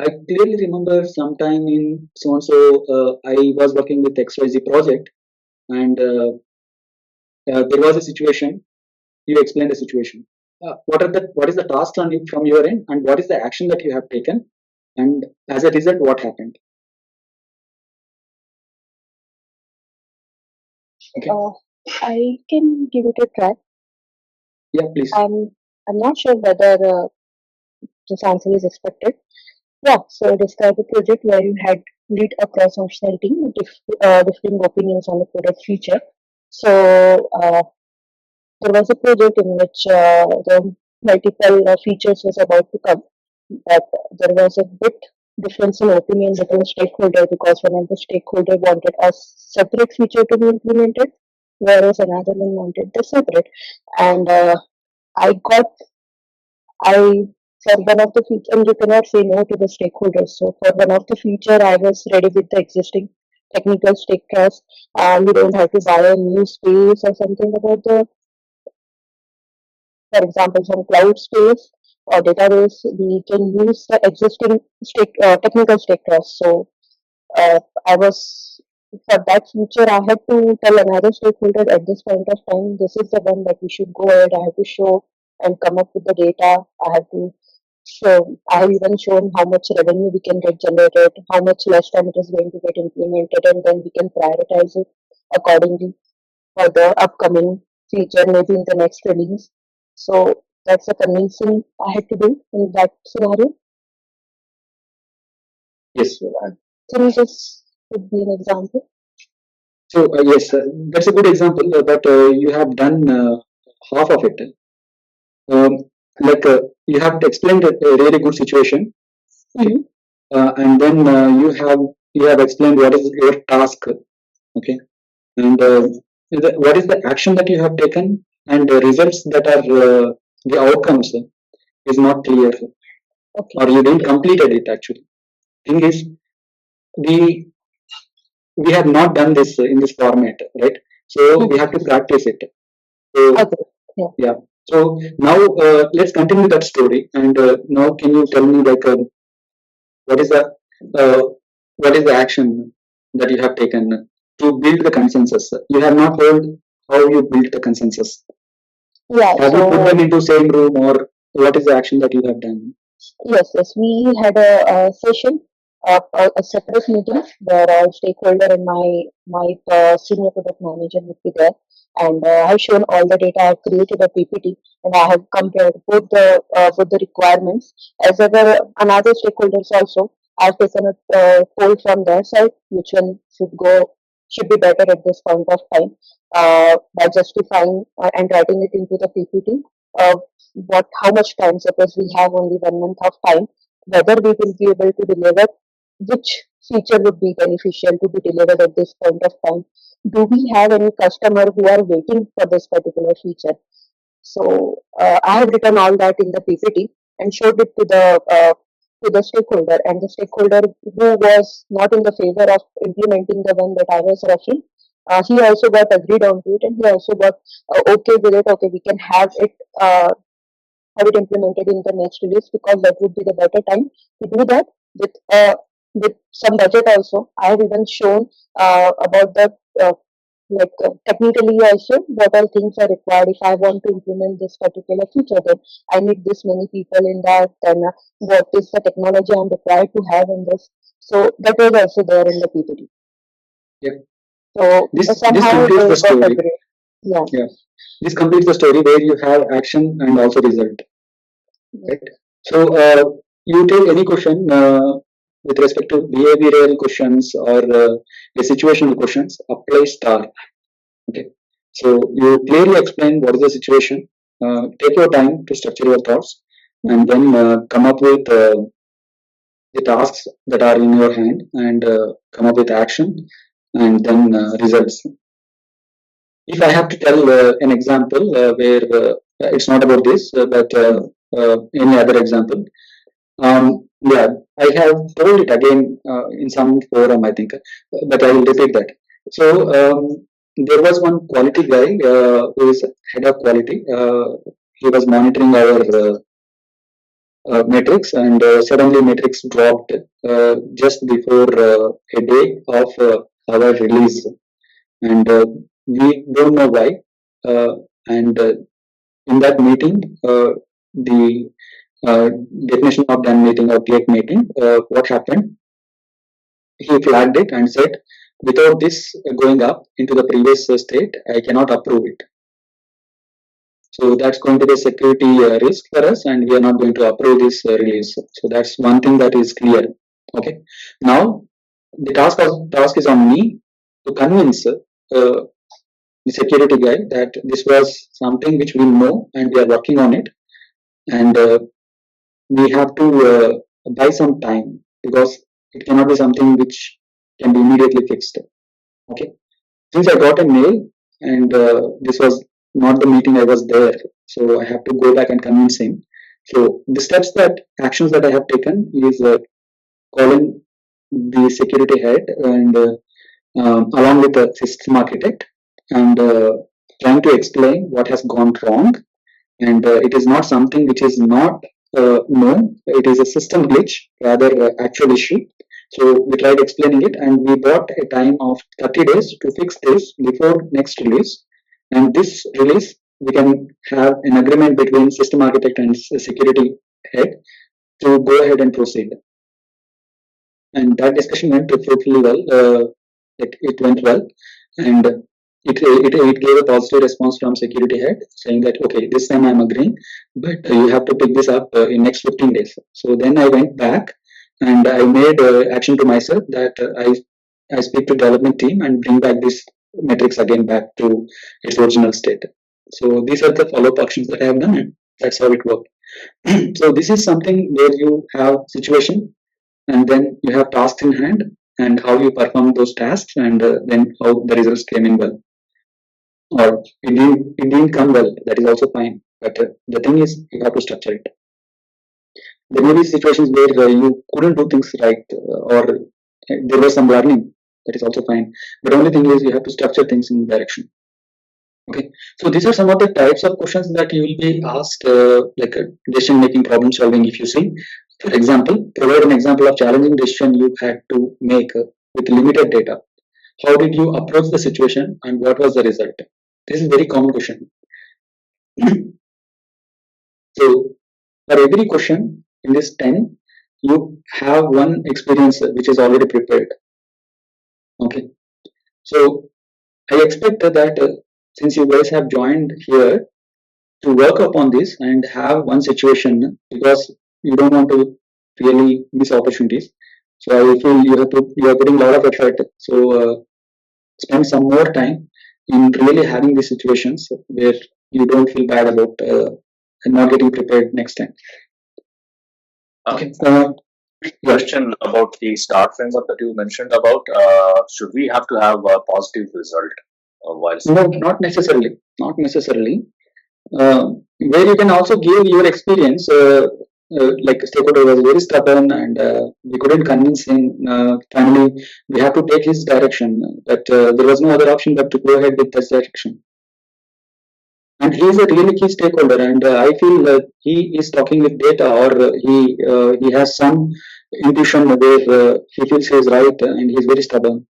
I clearly remember sometime in so and so, I was working with XYZ project, and there was a situation. You explain the situation. What is the task from your end, and what is the action that you have taken, and as a result, what happened? Okay. I can give it a try. Yeah, please. I'm not sure whether this answer is expected. Yeah, so describe a project where you had lead a cross-functional team with differing opinions on the product feature. So there was a project in which the multiple features was about to come, but there was a bit difference in opinion between stakeholder because one of the stakeholder wanted a separate feature to be implemented, whereas another one wanted the separate. And I got I for one of the feature, and you cannot say no to the stakeholders. So for one of the feature, I was ready with the existing technical stakeholders. You don't have to buy a new space or something about the, for example, some cloud space or database. We can use the existing technical stakeholders. So I was for that feature, I had to tell another stakeholder at this point of time, this is the one that we should go ahead. I have to show and come up with the data. I have to show. I have even shown how much revenue we can get generated, how much less time it is going to get implemented, and then we can prioritize it accordingly for the upcoming feature, maybe in the next release. So that's the convincing I had to do in that scenario. Yes. Can you just would be an example? So yes, that's a good example. But you have done half of it. Um, like you have explained a really good situation, Mhm. and then you have explained what is your task. Okay, and what is the action that you have taken, and the results that are the outcomes is not clear, Okay. or you didn't completed it actually. Thing is, we we have not done this in this format, right? So we have to practice it. So Okay. Yeah. yeah. So now let's continue that story. And now, can you tell me like what is the uh, what is the action that you have taken to build the consensus? You have not told how you built the consensus. Yeah. Have you put So them into same room, or what is the action that you have done? yes, we had a session, a separate meeting where all stakeholder and my senior product manager would be there, and I have shown all the data. I have created a PPT, and I have compared both the requirements as other another stakeholders also. I have taken a poll from their side, which one should be better at this point of time, by justifying and writing it into the PPT. What how much time, suppose we have only 1 month of time, whether we will be able to deliver, which feature would be beneficial to be delivered at this point of time. Do we have any customer who are waiting for this particular feature? So I have written all that in the PPT and showed it to the stakeholder, and the stakeholder who was not in the favor of implementing the one that I was referring, he also got agreed on to it, and he also got okay with it. Okay, we can have it implemented in the next release because that would be the better time to do that with with some budget also. I have even shown about the technically also what all things are required. If I want to implement this particular feature, then I need this many people in that. Then what is the technology I'm required to have in this? So that was also there in the PPT. Yeah. So This somehow completes they the got story. agreed. Yeah. Yeah. This completes the story where you have action and also result. Right. So you take any question with respect to behavioral questions or the situational questions, apply star. Okay. So you clearly explain what is the situation. Take your time to structure your thoughts, and then come up with the tasks that are in your hand, and come up with action, and then results. If I have to tell an example where it's not about this, but any other example, yeah, I have told it again in some forum, I think, but I will repeat that. So there was one quality guy who is head of quality. He was monitoring our metrics, and suddenly metrics dropped just before a day of our release, and we don't know why. And in that meeting, the uh, definition of done meeting or gate meeting, what happened? He flagged it and said, without this going up into the previous state, I cannot approve it. So that's going to be a security risk for us, and we are not going to approve this release. So that's one thing that is clear. Okay. Now the task is on me to convince the security guy that this was something which we know and we are working on it, and we have to buy some time because it cannot be something which can be immediately fixed. Okay. Since I got a mail and this was not the meeting I was there, so I have to go back and convince him. So the actions that I have taken is calling the security head and along with the system architect and trying to explain what has gone wrong, and it is not something which is not known. It is a system glitch, rather actual issue. So we tried explaining it, and we bought a time of 30 days to fix this before next release. And this release, we can have an agreement between system architect and security head to go ahead and proceed. And that discussion went fruitfully well. It went well, and it gave a positive response from security head saying that okay, this time I'm agreeing, but you have to pick this up in next 15 days. So then I went back and I made action to myself that I speak to development team and bring back this metrics again back to its original state. So these are the follow-up actions that I have done, and that's how it worked. So this is something where you have situation and then you have tasks in hand and how you perform those tasks, and then how the results came in well or it didn't come well. That is also fine, but the thing is you have to structure it. There may be situations where you couldn't do things right, or there was some learning. That is also fine, but only thing is you have to structure things in direction. Okay, so these are some of the types of questions that you will be asked, like decision making, problem solving. If you see, for example, provide an example of challenging decision you had to make with limited data. How did you approach the situation and what was the result? This is a very common question. So for every question in this 10, you have one experience which is already prepared. Okay, so I expect that since you guys have joined here to work upon this and have one situation, because you don't want to really miss opportunities. So I feel you are putting a lot of effort. So spend some more time in really having these situations where you don't feel bad about not getting prepared next time. Okay. Question about the star framework that you mentioned about. Should we have to have a positive result while? No, not necessarily. Not necessarily. Where you can also give your experience. Like stakeholder was very stubborn and we couldn't convince him. Finally, we have to take his direction, but there was no other option but to go ahead with this direction. And he is a really key stakeholder, and I feel he is talking with data, or he has some intuition where he feels he is right and he is very stubborn.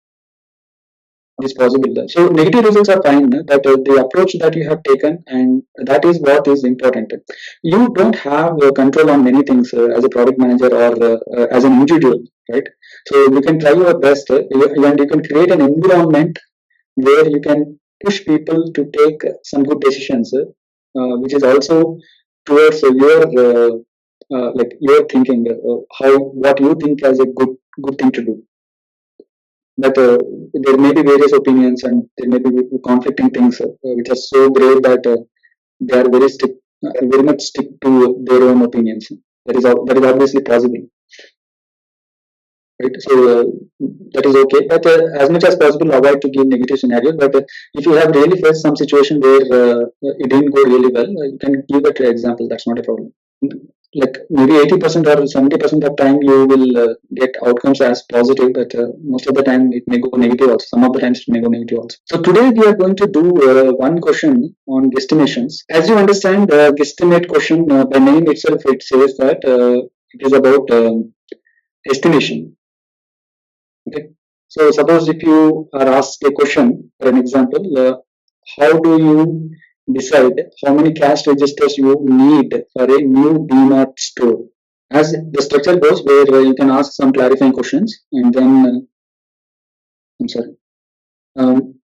Is possible. So negative results are fine, but the approach that you have taken, and that is what is important. You don't have control on many things as a product manager or as an individual, right? So you can try your best, and you can create an environment where you can push people to take some good decisions, which is also towards your like your thinking, how what you think as a good thing to do. But there may be various opinions and there may be conflicting things which are so great that they are very much stick to their own opinions. That is obviously possible, right? So that is okay, but as much as possible, avoid to give negative scenarios. But if you have really faced some situation where it didn't go really well, you can give that example. That's not a problem. Like maybe 80% or 70% of time you will get outcomes as positive, but most of the time it may go negative also. Some of the times it may go negative also. So today we are going to do one question on guesstimations. As you understand, guesstimate question by name itself, it says that it is about estimation. Okay. So suppose if you are asked a question, for an example, how do you decide how many cash registers you need for a new DMart store. As the structure goes, where you can ask some clarifying questions, and then I'm sorry,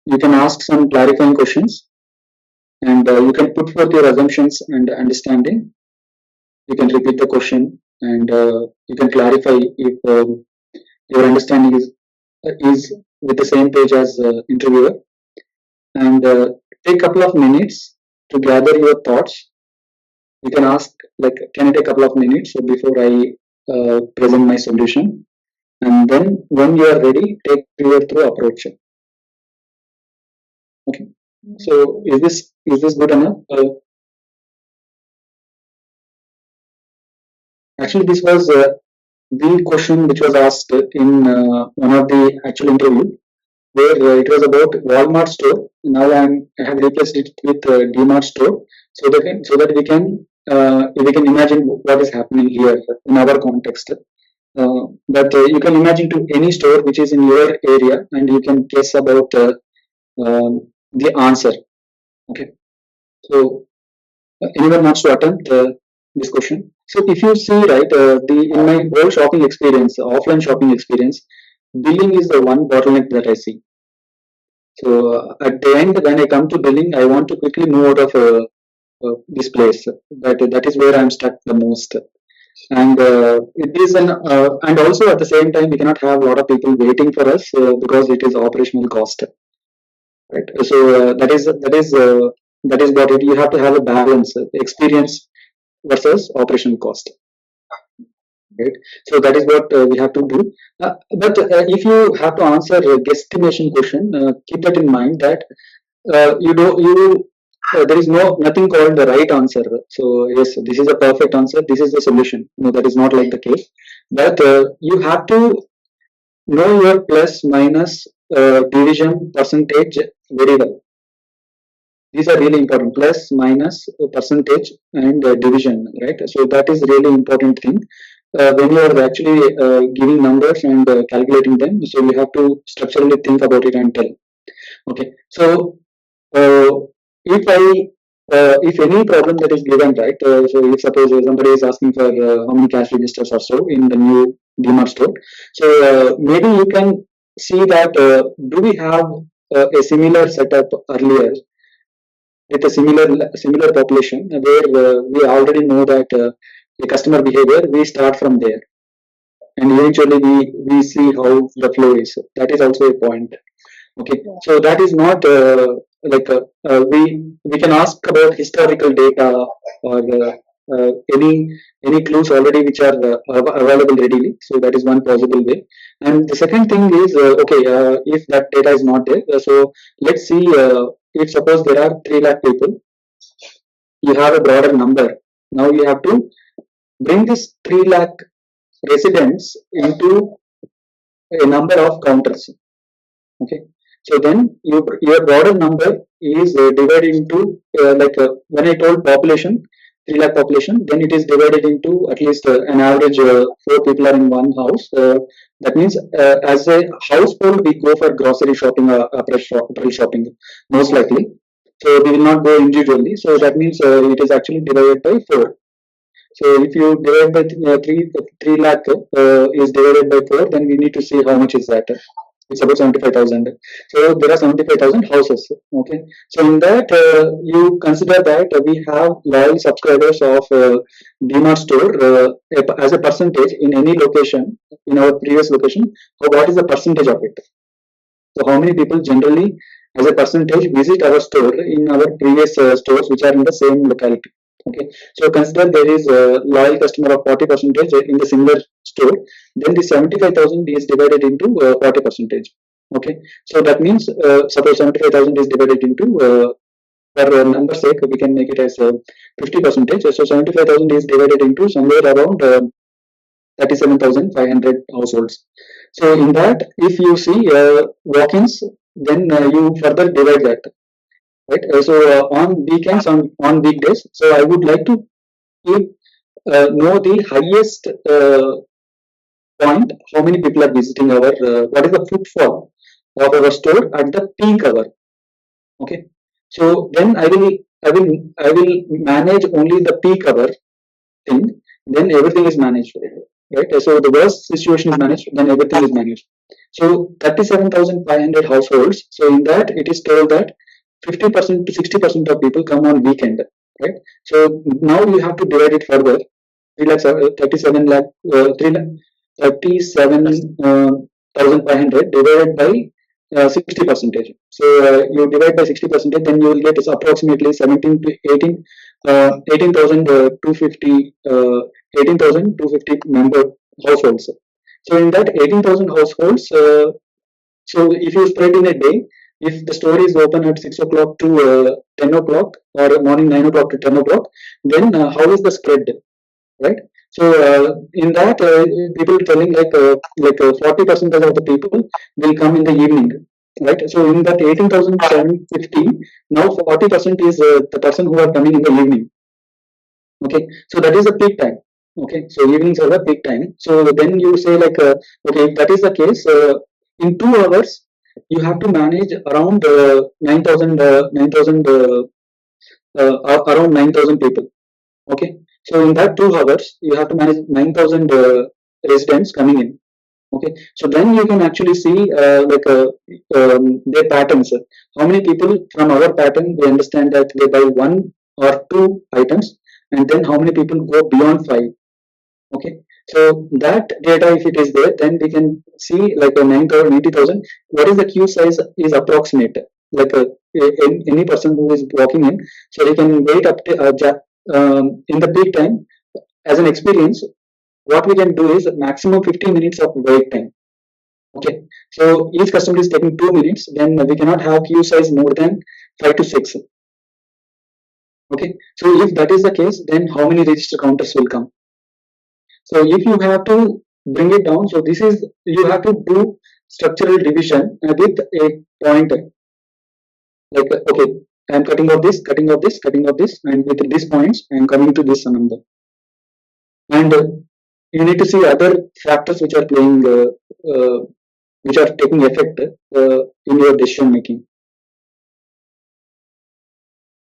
you can ask some clarifying questions, and you can put forth your assumptions and understanding. You can repeat the question, and you can clarify if your understanding is with the same page as interviewer, and take a couple of minutes to gather your thoughts. You can ask, like, can I take a couple of minutes before I present my solution? And then when you are ready, take your through approach. Okay. So is this good enough? Actually, this was the question which was asked in one of the actual interview, where it was about Walmart store. Now I have replaced it with DMart store, so that we can imagine what is happening here in our context. But you can imagine to any store which is in your area, and you can guess about the answer. Okay. So anyone wants to attempt this question? So if you see, right, the in my whole shopping experience, offline shopping experience, billing is the one bottleneck that I see. So at the end, when I come to billing, I want to quickly move out of this place. That is where I'm stuck the most. And it is and also at the same time, we cannot have a lot of people waiting for us because it is operational cost, right? So that is what you have to have a balance, experience versus operational cost, right? So that is what we have to do. But if you have to answer a guesstimation question, keep that in mind that you do you there is nothing called the right answer. So yes, this is a perfect answer, this is the solution. No, that is not like the case. But you have to know your plus minus division percentage very well. These are really important: plus minus percentage and division, right? So that is really important thing when you are actually giving numbers and calculating them. So you have to structurally think about it and tell. Okay. So uh, if I if any problem that is given, right, so if suppose somebody is asking for how many cash registers or so in the new DMart store, so maybe you can see that do we have a similar setup earlier with a similar population, where we already know that the customer behavior, we start from there, and eventually we see how the flow is. That is also a point. Okay. So that is not like we can ask about historical data, or any clues already which are available readily. So that is one possible way. And the second thing is, okay, if that data is not there, so let's see, if suppose there are 3 lakh people, you have a broader number. Now you have to bring this 3 lakh residents into a number of counters. Okay. So then your broader number is divided into like when I told population, 3 lakh population, then it is divided into at least an average 4 people are in one house. That means as a household we go for grocery shopping, apparel shopping most likely. So we will not go individually. So that means it is actually divided by 4. So if you divide by 3 lakh is divided by 4, then we need to see how much is that. It's about 75,000. So there are 75,000 houses. Okay. So in that, you consider that we have loyal subscribers of DMart store as a percentage in any location in our previous location. So what is the percentage of it? So how many people generally as a percentage visit our store in our previous stores which are in the same locality? Okay. So consider there is a loyal customer of 40 percentage in the similar store, then the 75,000 is divided into 40 percentage. Okay. So that means suppose 75,000 is divided into for number sake we can make it as 50 percentage. So 75,000 is divided into somewhere around 37,500 households. So in that, if you see walk-ins, then you further divide that, right? So on weekends, on weekdays, so I would like to keep, know the highest point, how many people are visiting our, what is the footfall of our store at the peak hour. Okay. So then I will I will manage only the peak hour thing, then everything is managed, right? So the worst situation is managed, then everything is managed. So 37,500 households. So in that, it is told that 50% to 60% of people come on weekend, right? So now you have to divide it further. 3 lakhs, 37 lakh, 3 lakh, 37,500 divided by 60 percentage. So you divide by 60 percentage, then you will get approximately 17 to 18, 18,250, 18,250 member households. So in that 18,000 households, so if you spread in a day, if the store is open at 6 o'clock to 10 o'clock or morning 9 o'clock to 10 o'clock, then how is the spread, right? So in that, people telling like 40% of the people will come in the evening, right? So in that 18,750, now 40% is the person who are coming in the evening. Okay, so that is the peak time. Okay, so evenings are the peak time. So then you say like, okay, if that is the case, in 2 hours you have to manage around 9,000, around 9,000 people. Okay, so in that 2 hours you have to manage 9,000 residents coming in. Okay, so then you can actually see their patterns. How many people from our pattern we understand that they buy one or two items, and then how many people go beyond five. Okay, so that data, if it is there, then we can see like a 9,000, 80,000. What is the queue size is approximate. Like any person who is walking in, so he can wait up to in the peak time. As an experience, what we can do is maximum 15 minutes of wait time. Okay, so each customer is taking 2 minutes, then we cannot have queue size more than 5 to 6. Okay, so if that is the case, then how many register counters will come? So if you have to bring it down, so this is, you have to do structural division with a pointer. Like okay, I am cutting off this, cutting off this, cutting off this, and with these points, I am coming to this number. And you need to see other factors which are playing, which are taking effect in your decision making.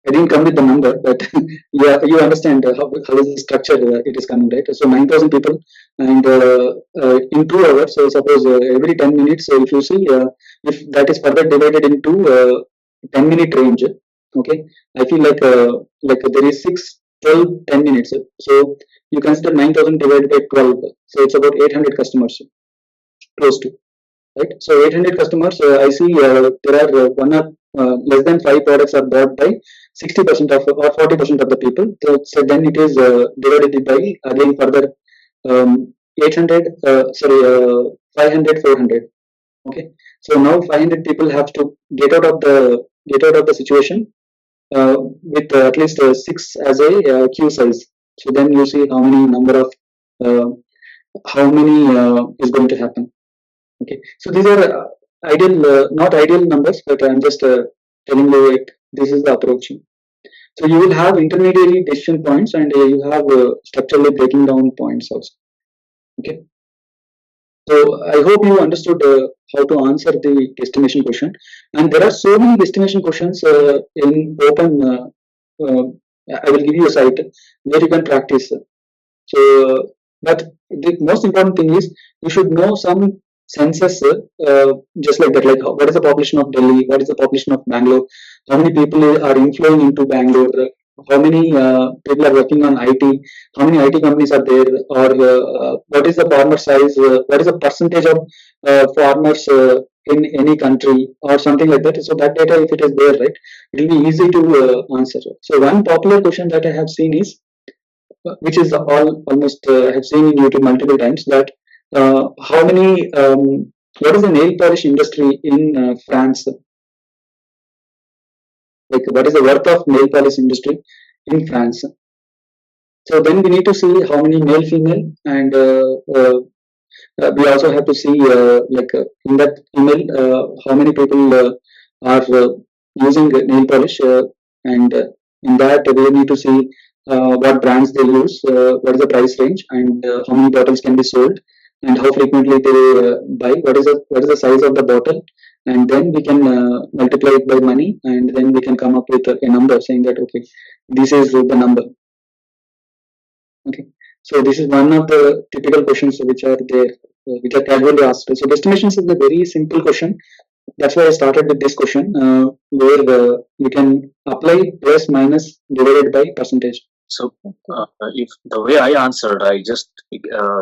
I didn't come with the number, but yeah, you understand how is the structure it is coming, right? So 9,000 people, and in 2 hours. So suppose every 10 minutes. So if you see, if that is further divided into 10-minute range, okay, I feel like there is 6, 12, 10 minutes. So you consider 9,000 divided by 12. So it's about 800 customers, close to, right? So 800 customers, I see there are one or less than 5 products are bought by 60% of or 40% of the people. So then it is divided by again further 800, 500, 400. Okay, so now 500 people have to get out of the situation with at least 6 as a queue size. So then you see how many number of uh, how many is going to happen. Okay, so these are ideal, not ideal numbers, but I'm just telling you it. This is the approach. So you will have intermediary decision points, and you have structurally breaking down points also. Okay, so I hope you understood how to answer the estimation question. And there are so many estimation questions in open. Uh, I will give you a site where you can practice. So, but the most important thing is you should know some census, just like that. Like, what is the population of Delhi? What is the population of Bangalore? How many people are inflowing into Bangalore? How many people are working on IT? How many IT companies are there? Or what is the farmer size? What is the percentage of farmers in any country, or something like that? So that data, if it is there, right, it will be easy to answer. So one popular question that I have seen is, which is almost I have seen in YouTube multiple times, that how many what is the nail polish industry in France? Like, what is the worth of nail polish industry in France? So then we need to see how many male, female, and we also have to see in that email how many people are using nail polish, and in that we need to see what brands they use, what is the price range, and how many bottles can be sold, and how frequently they buy, what is the size of the bottle, and then we can multiply it by money, and then we can come up with a number saying that okay, this is the number. Okay, so this is one of the typical questions which are there, which are casually asked. So estimations is a very simple question. That's why I started with this question, where you can apply plus minus divided by percentage. So, if the way I answered, I just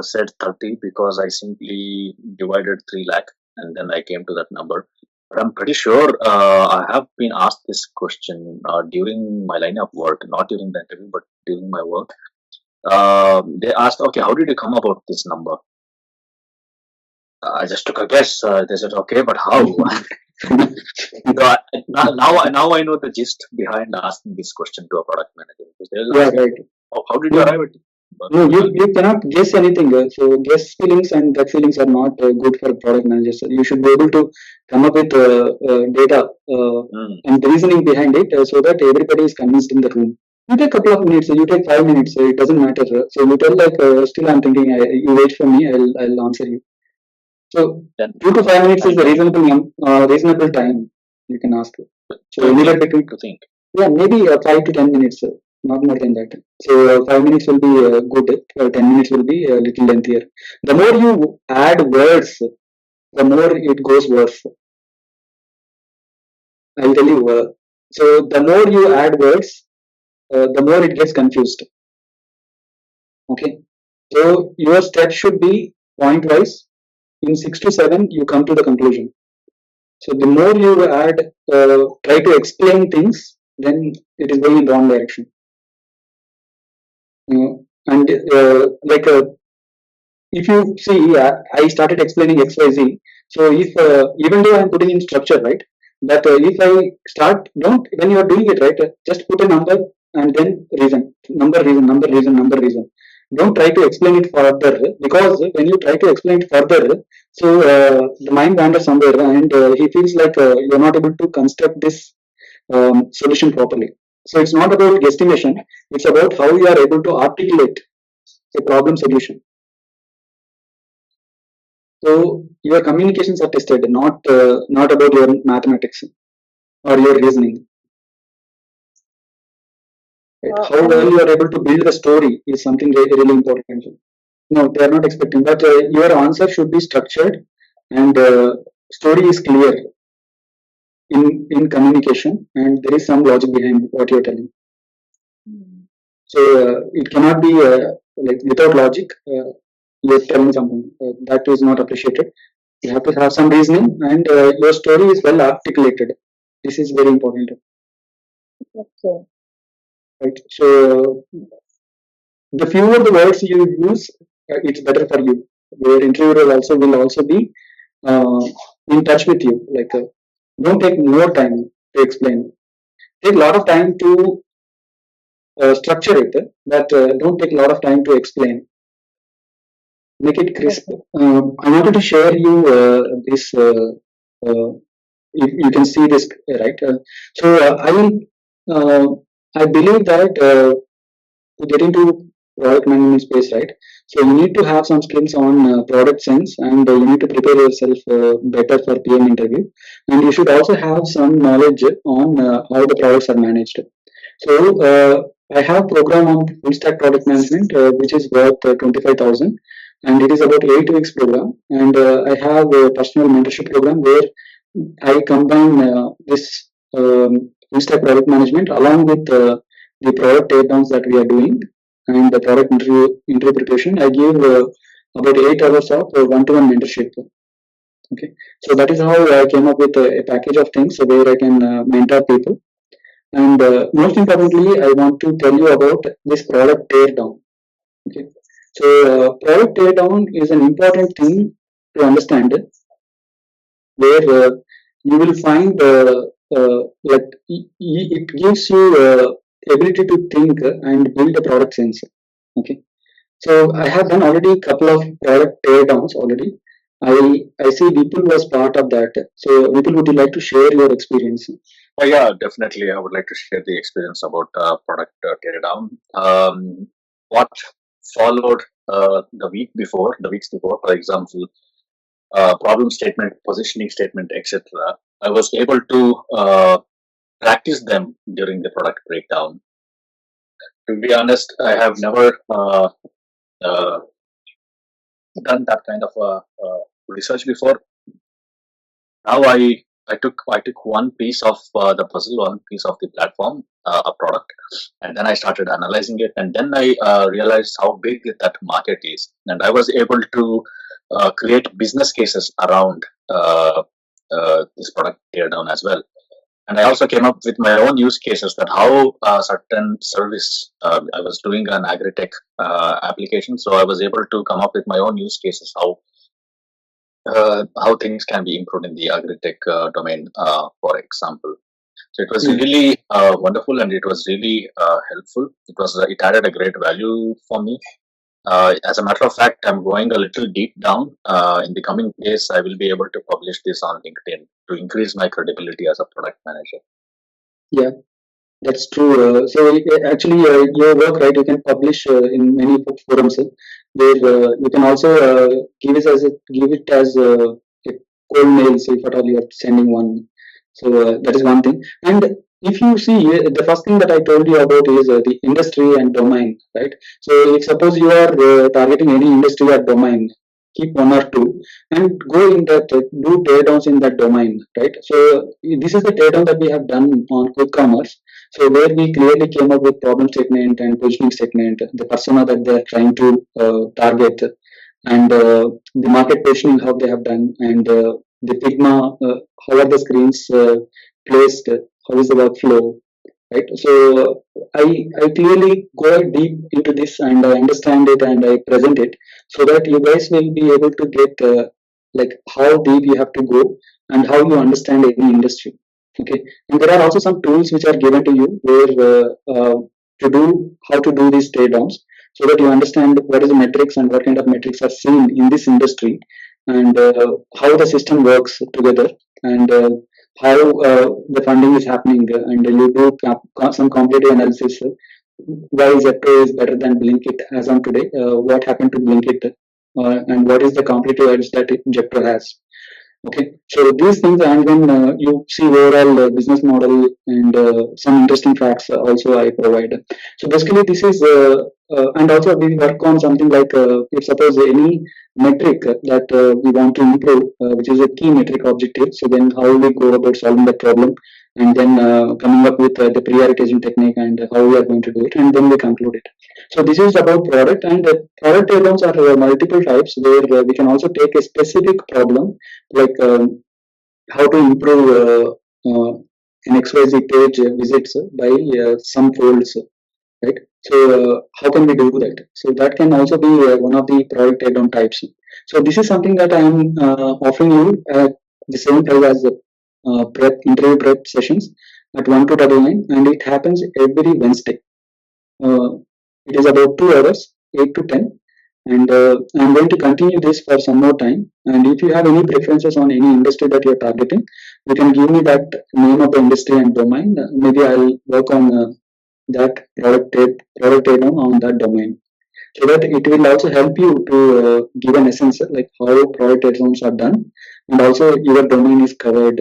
said 30 because I simply divided 3 lakh and then I came to that number. But I'm pretty sure I have been asked this question during my line of work, not during the interview, but during my work. They asked, okay, how did you come about this number? I just took a guess. They said, okay, but how? Now I know the gist behind asking this question to a product manager. Because they'll Yeah, ask, right. how did you arrive at it? But No, you cannot guess anything. So guess feelings and gut feelings are not good for product managers. So you should be able to come up with data and reasoning behind it, so that everybody is convinced in the room. You take a couple of minutes. You take 5 minutes. It doesn't matter. So you tell like, still I'm thinking. You wait for me. I'll answer you. So then 2 to 5 minutes is the time reasonable time you can ask. So to anywhere think, between, to think. yeah, maybe 5 to 10 minutes, not more than that. So 5 minutes will be good. 10 minutes will be a little lengthier. The more you add words, the more it goes worse. I'll tell you. So the more you add words, the more it gets confused. Okay. So your steps should be point wise. In 6 to 7, you come to the conclusion. So the more you add, try to explain things, then it is going in wrong direction. And like if you see, I started explaining XYZ. So if even though I'm putting in structure, right? But if I start, don't when you are doing it right, just put a number and then reason, number reason. Don't try to explain it further, because when you try to explain it further, so the mind wanders somewhere, and he feels like you're not able to construct this solution properly. So it's not about guesstimation; it's about how you are able to articulate a problem solution. So your communications are tested, not about your mathematics or your reasoning. Right? How well you are able to build the story is something really, really important. No, they are not expecting, but your answer should be structured, and story is clear in communication, and there is some logic behind what you're telling. So it cannot be like without logic. You're telling something that is not appreciated. You have to have some reasoning, and your story is well articulated. This is very important, Okay. right? So the fewer the words you use, it's better for you. Your interviewer will also be uh, in touch with you. Like, don't take more time to explain. Take a lot of time to structure it, but don't take a lot of time to explain. Make it crisp. Okay. I wanted to share you this. Uh, you can see this, right? So uh, I believe that to get into product management space, right? So you need to have some skills on product sense, and you need to prepare yourself better for PM interview, and you should also have some knowledge on how the products are managed. So I have program on full stack product management, which is worth 25,000, and it is about 8 weeks program. And I have a personal mentorship program where I combine this full stack product management along with the product teardowns that we are doing and the product interview preparation. I give about 8 hours of one-to-one mentorship. Okay, so that is how I came up with a package of things where I can mentor people. And most importantly, I want to tell you about this product teardown. Okay, so product teardown is an important thing to understand, where you will find like it gives you ability to think and build a product sense. Okay, so I have done already a couple of product teardowns already. I see Vipul was part of that. So Vipul, would you like to share your experience? Oh, yeah, definitely. I would like to share the experience about product teardown. What followed the weeks before, for example, problem statement, positioning statement, etc. I was able to practice them during the product breakdown. To be honest, I have never uh, done that kind of research before. Now I took one piece of the puzzle, one piece of the platform, a product, and then I started analyzing it, and then I realized how big that market is, and I was able to create business cases around this product teardown as well. And I also came up with my own use cases that how certain service I was doing an agri-tech application, so I was able to come up with my own use cases how things can be improved in the agri-tech domain, for example. So it was Mm. really wonderful, and it was really helpful. It added a great value for me. As a matter of fact, I'm going a little deep down. In the coming days, I will be able to publish this on LinkedIn to increase my credibility as a product manager. Yeah, that's true. Actually, your work, right? You can publish in many forums where you can also give it as a cold mail. So if at all you are sending one, so that is one thing. And if you see, the first thing that I told you about is the industry and domain, right? So if suppose you are targeting any industry or domain, keep one or two and go in that do teardowns in that domain, right? So this is the teardown that we have done on quick commerce. So where we clearly came up with problem statement and positioning statement, the persona that they are trying to target, and the market positioning how they have done, and the Figma, how are the screens placed, how is the workflow, right? So I clearly go deep into this and I understand it and I present it so that you guys will be able to get like how deep you have to go and how you understand any industry. Okay, and there are also some tools which are given to you where to do how to do these tear downs so that you understand what is the metrics and what kind of metrics are seen in this industry, and how the system works together, and how the funding is happening, and you do some competitive analysis. Why Zepto is better than Blinkit as on today? What happened to Blinkit? And what is the competitive edge that Zepto has? Okay, so these things, and then you see overall business model and some interesting facts also I provide. So basically, this is and also we work on something like if suppose any metric that we want to improve, which is a key metric objective. So then how we go about solving the problem, and then coming up with the prioritization technique and how we are going to do it, and then we conclude it. So this is about product, and product add-ons are multiple types where we can also take a specific problem like how to improve an XYZ page visits by some folds, right? So how can we do that? So that can also be one of the product add-on types. So this is something that I am offering you at the same price as the interview prep sessions at 1 to 9, and it happens every Wednesday. Uh, it is about 2 hours, 8 to 10, and I'm going to continue this for some more time. And if you have any preferences on any industry that you're targeting, you can give me that name of the industry and domain. Maybe I'll work on that product add on that domain, so that it will also help you to give an essence like how product add-ons are done, and also your domain is covered.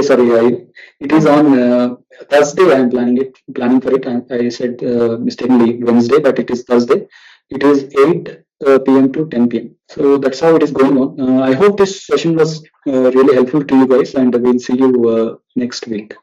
Sorry, it is on Thursday. I am planning for it. I said mistakenly Wednesday, but it is Thursday. It is 8 p.m. to 10 p.m. So that's how it is going on. I hope this session was really helpful to you guys, and we'll see you next week.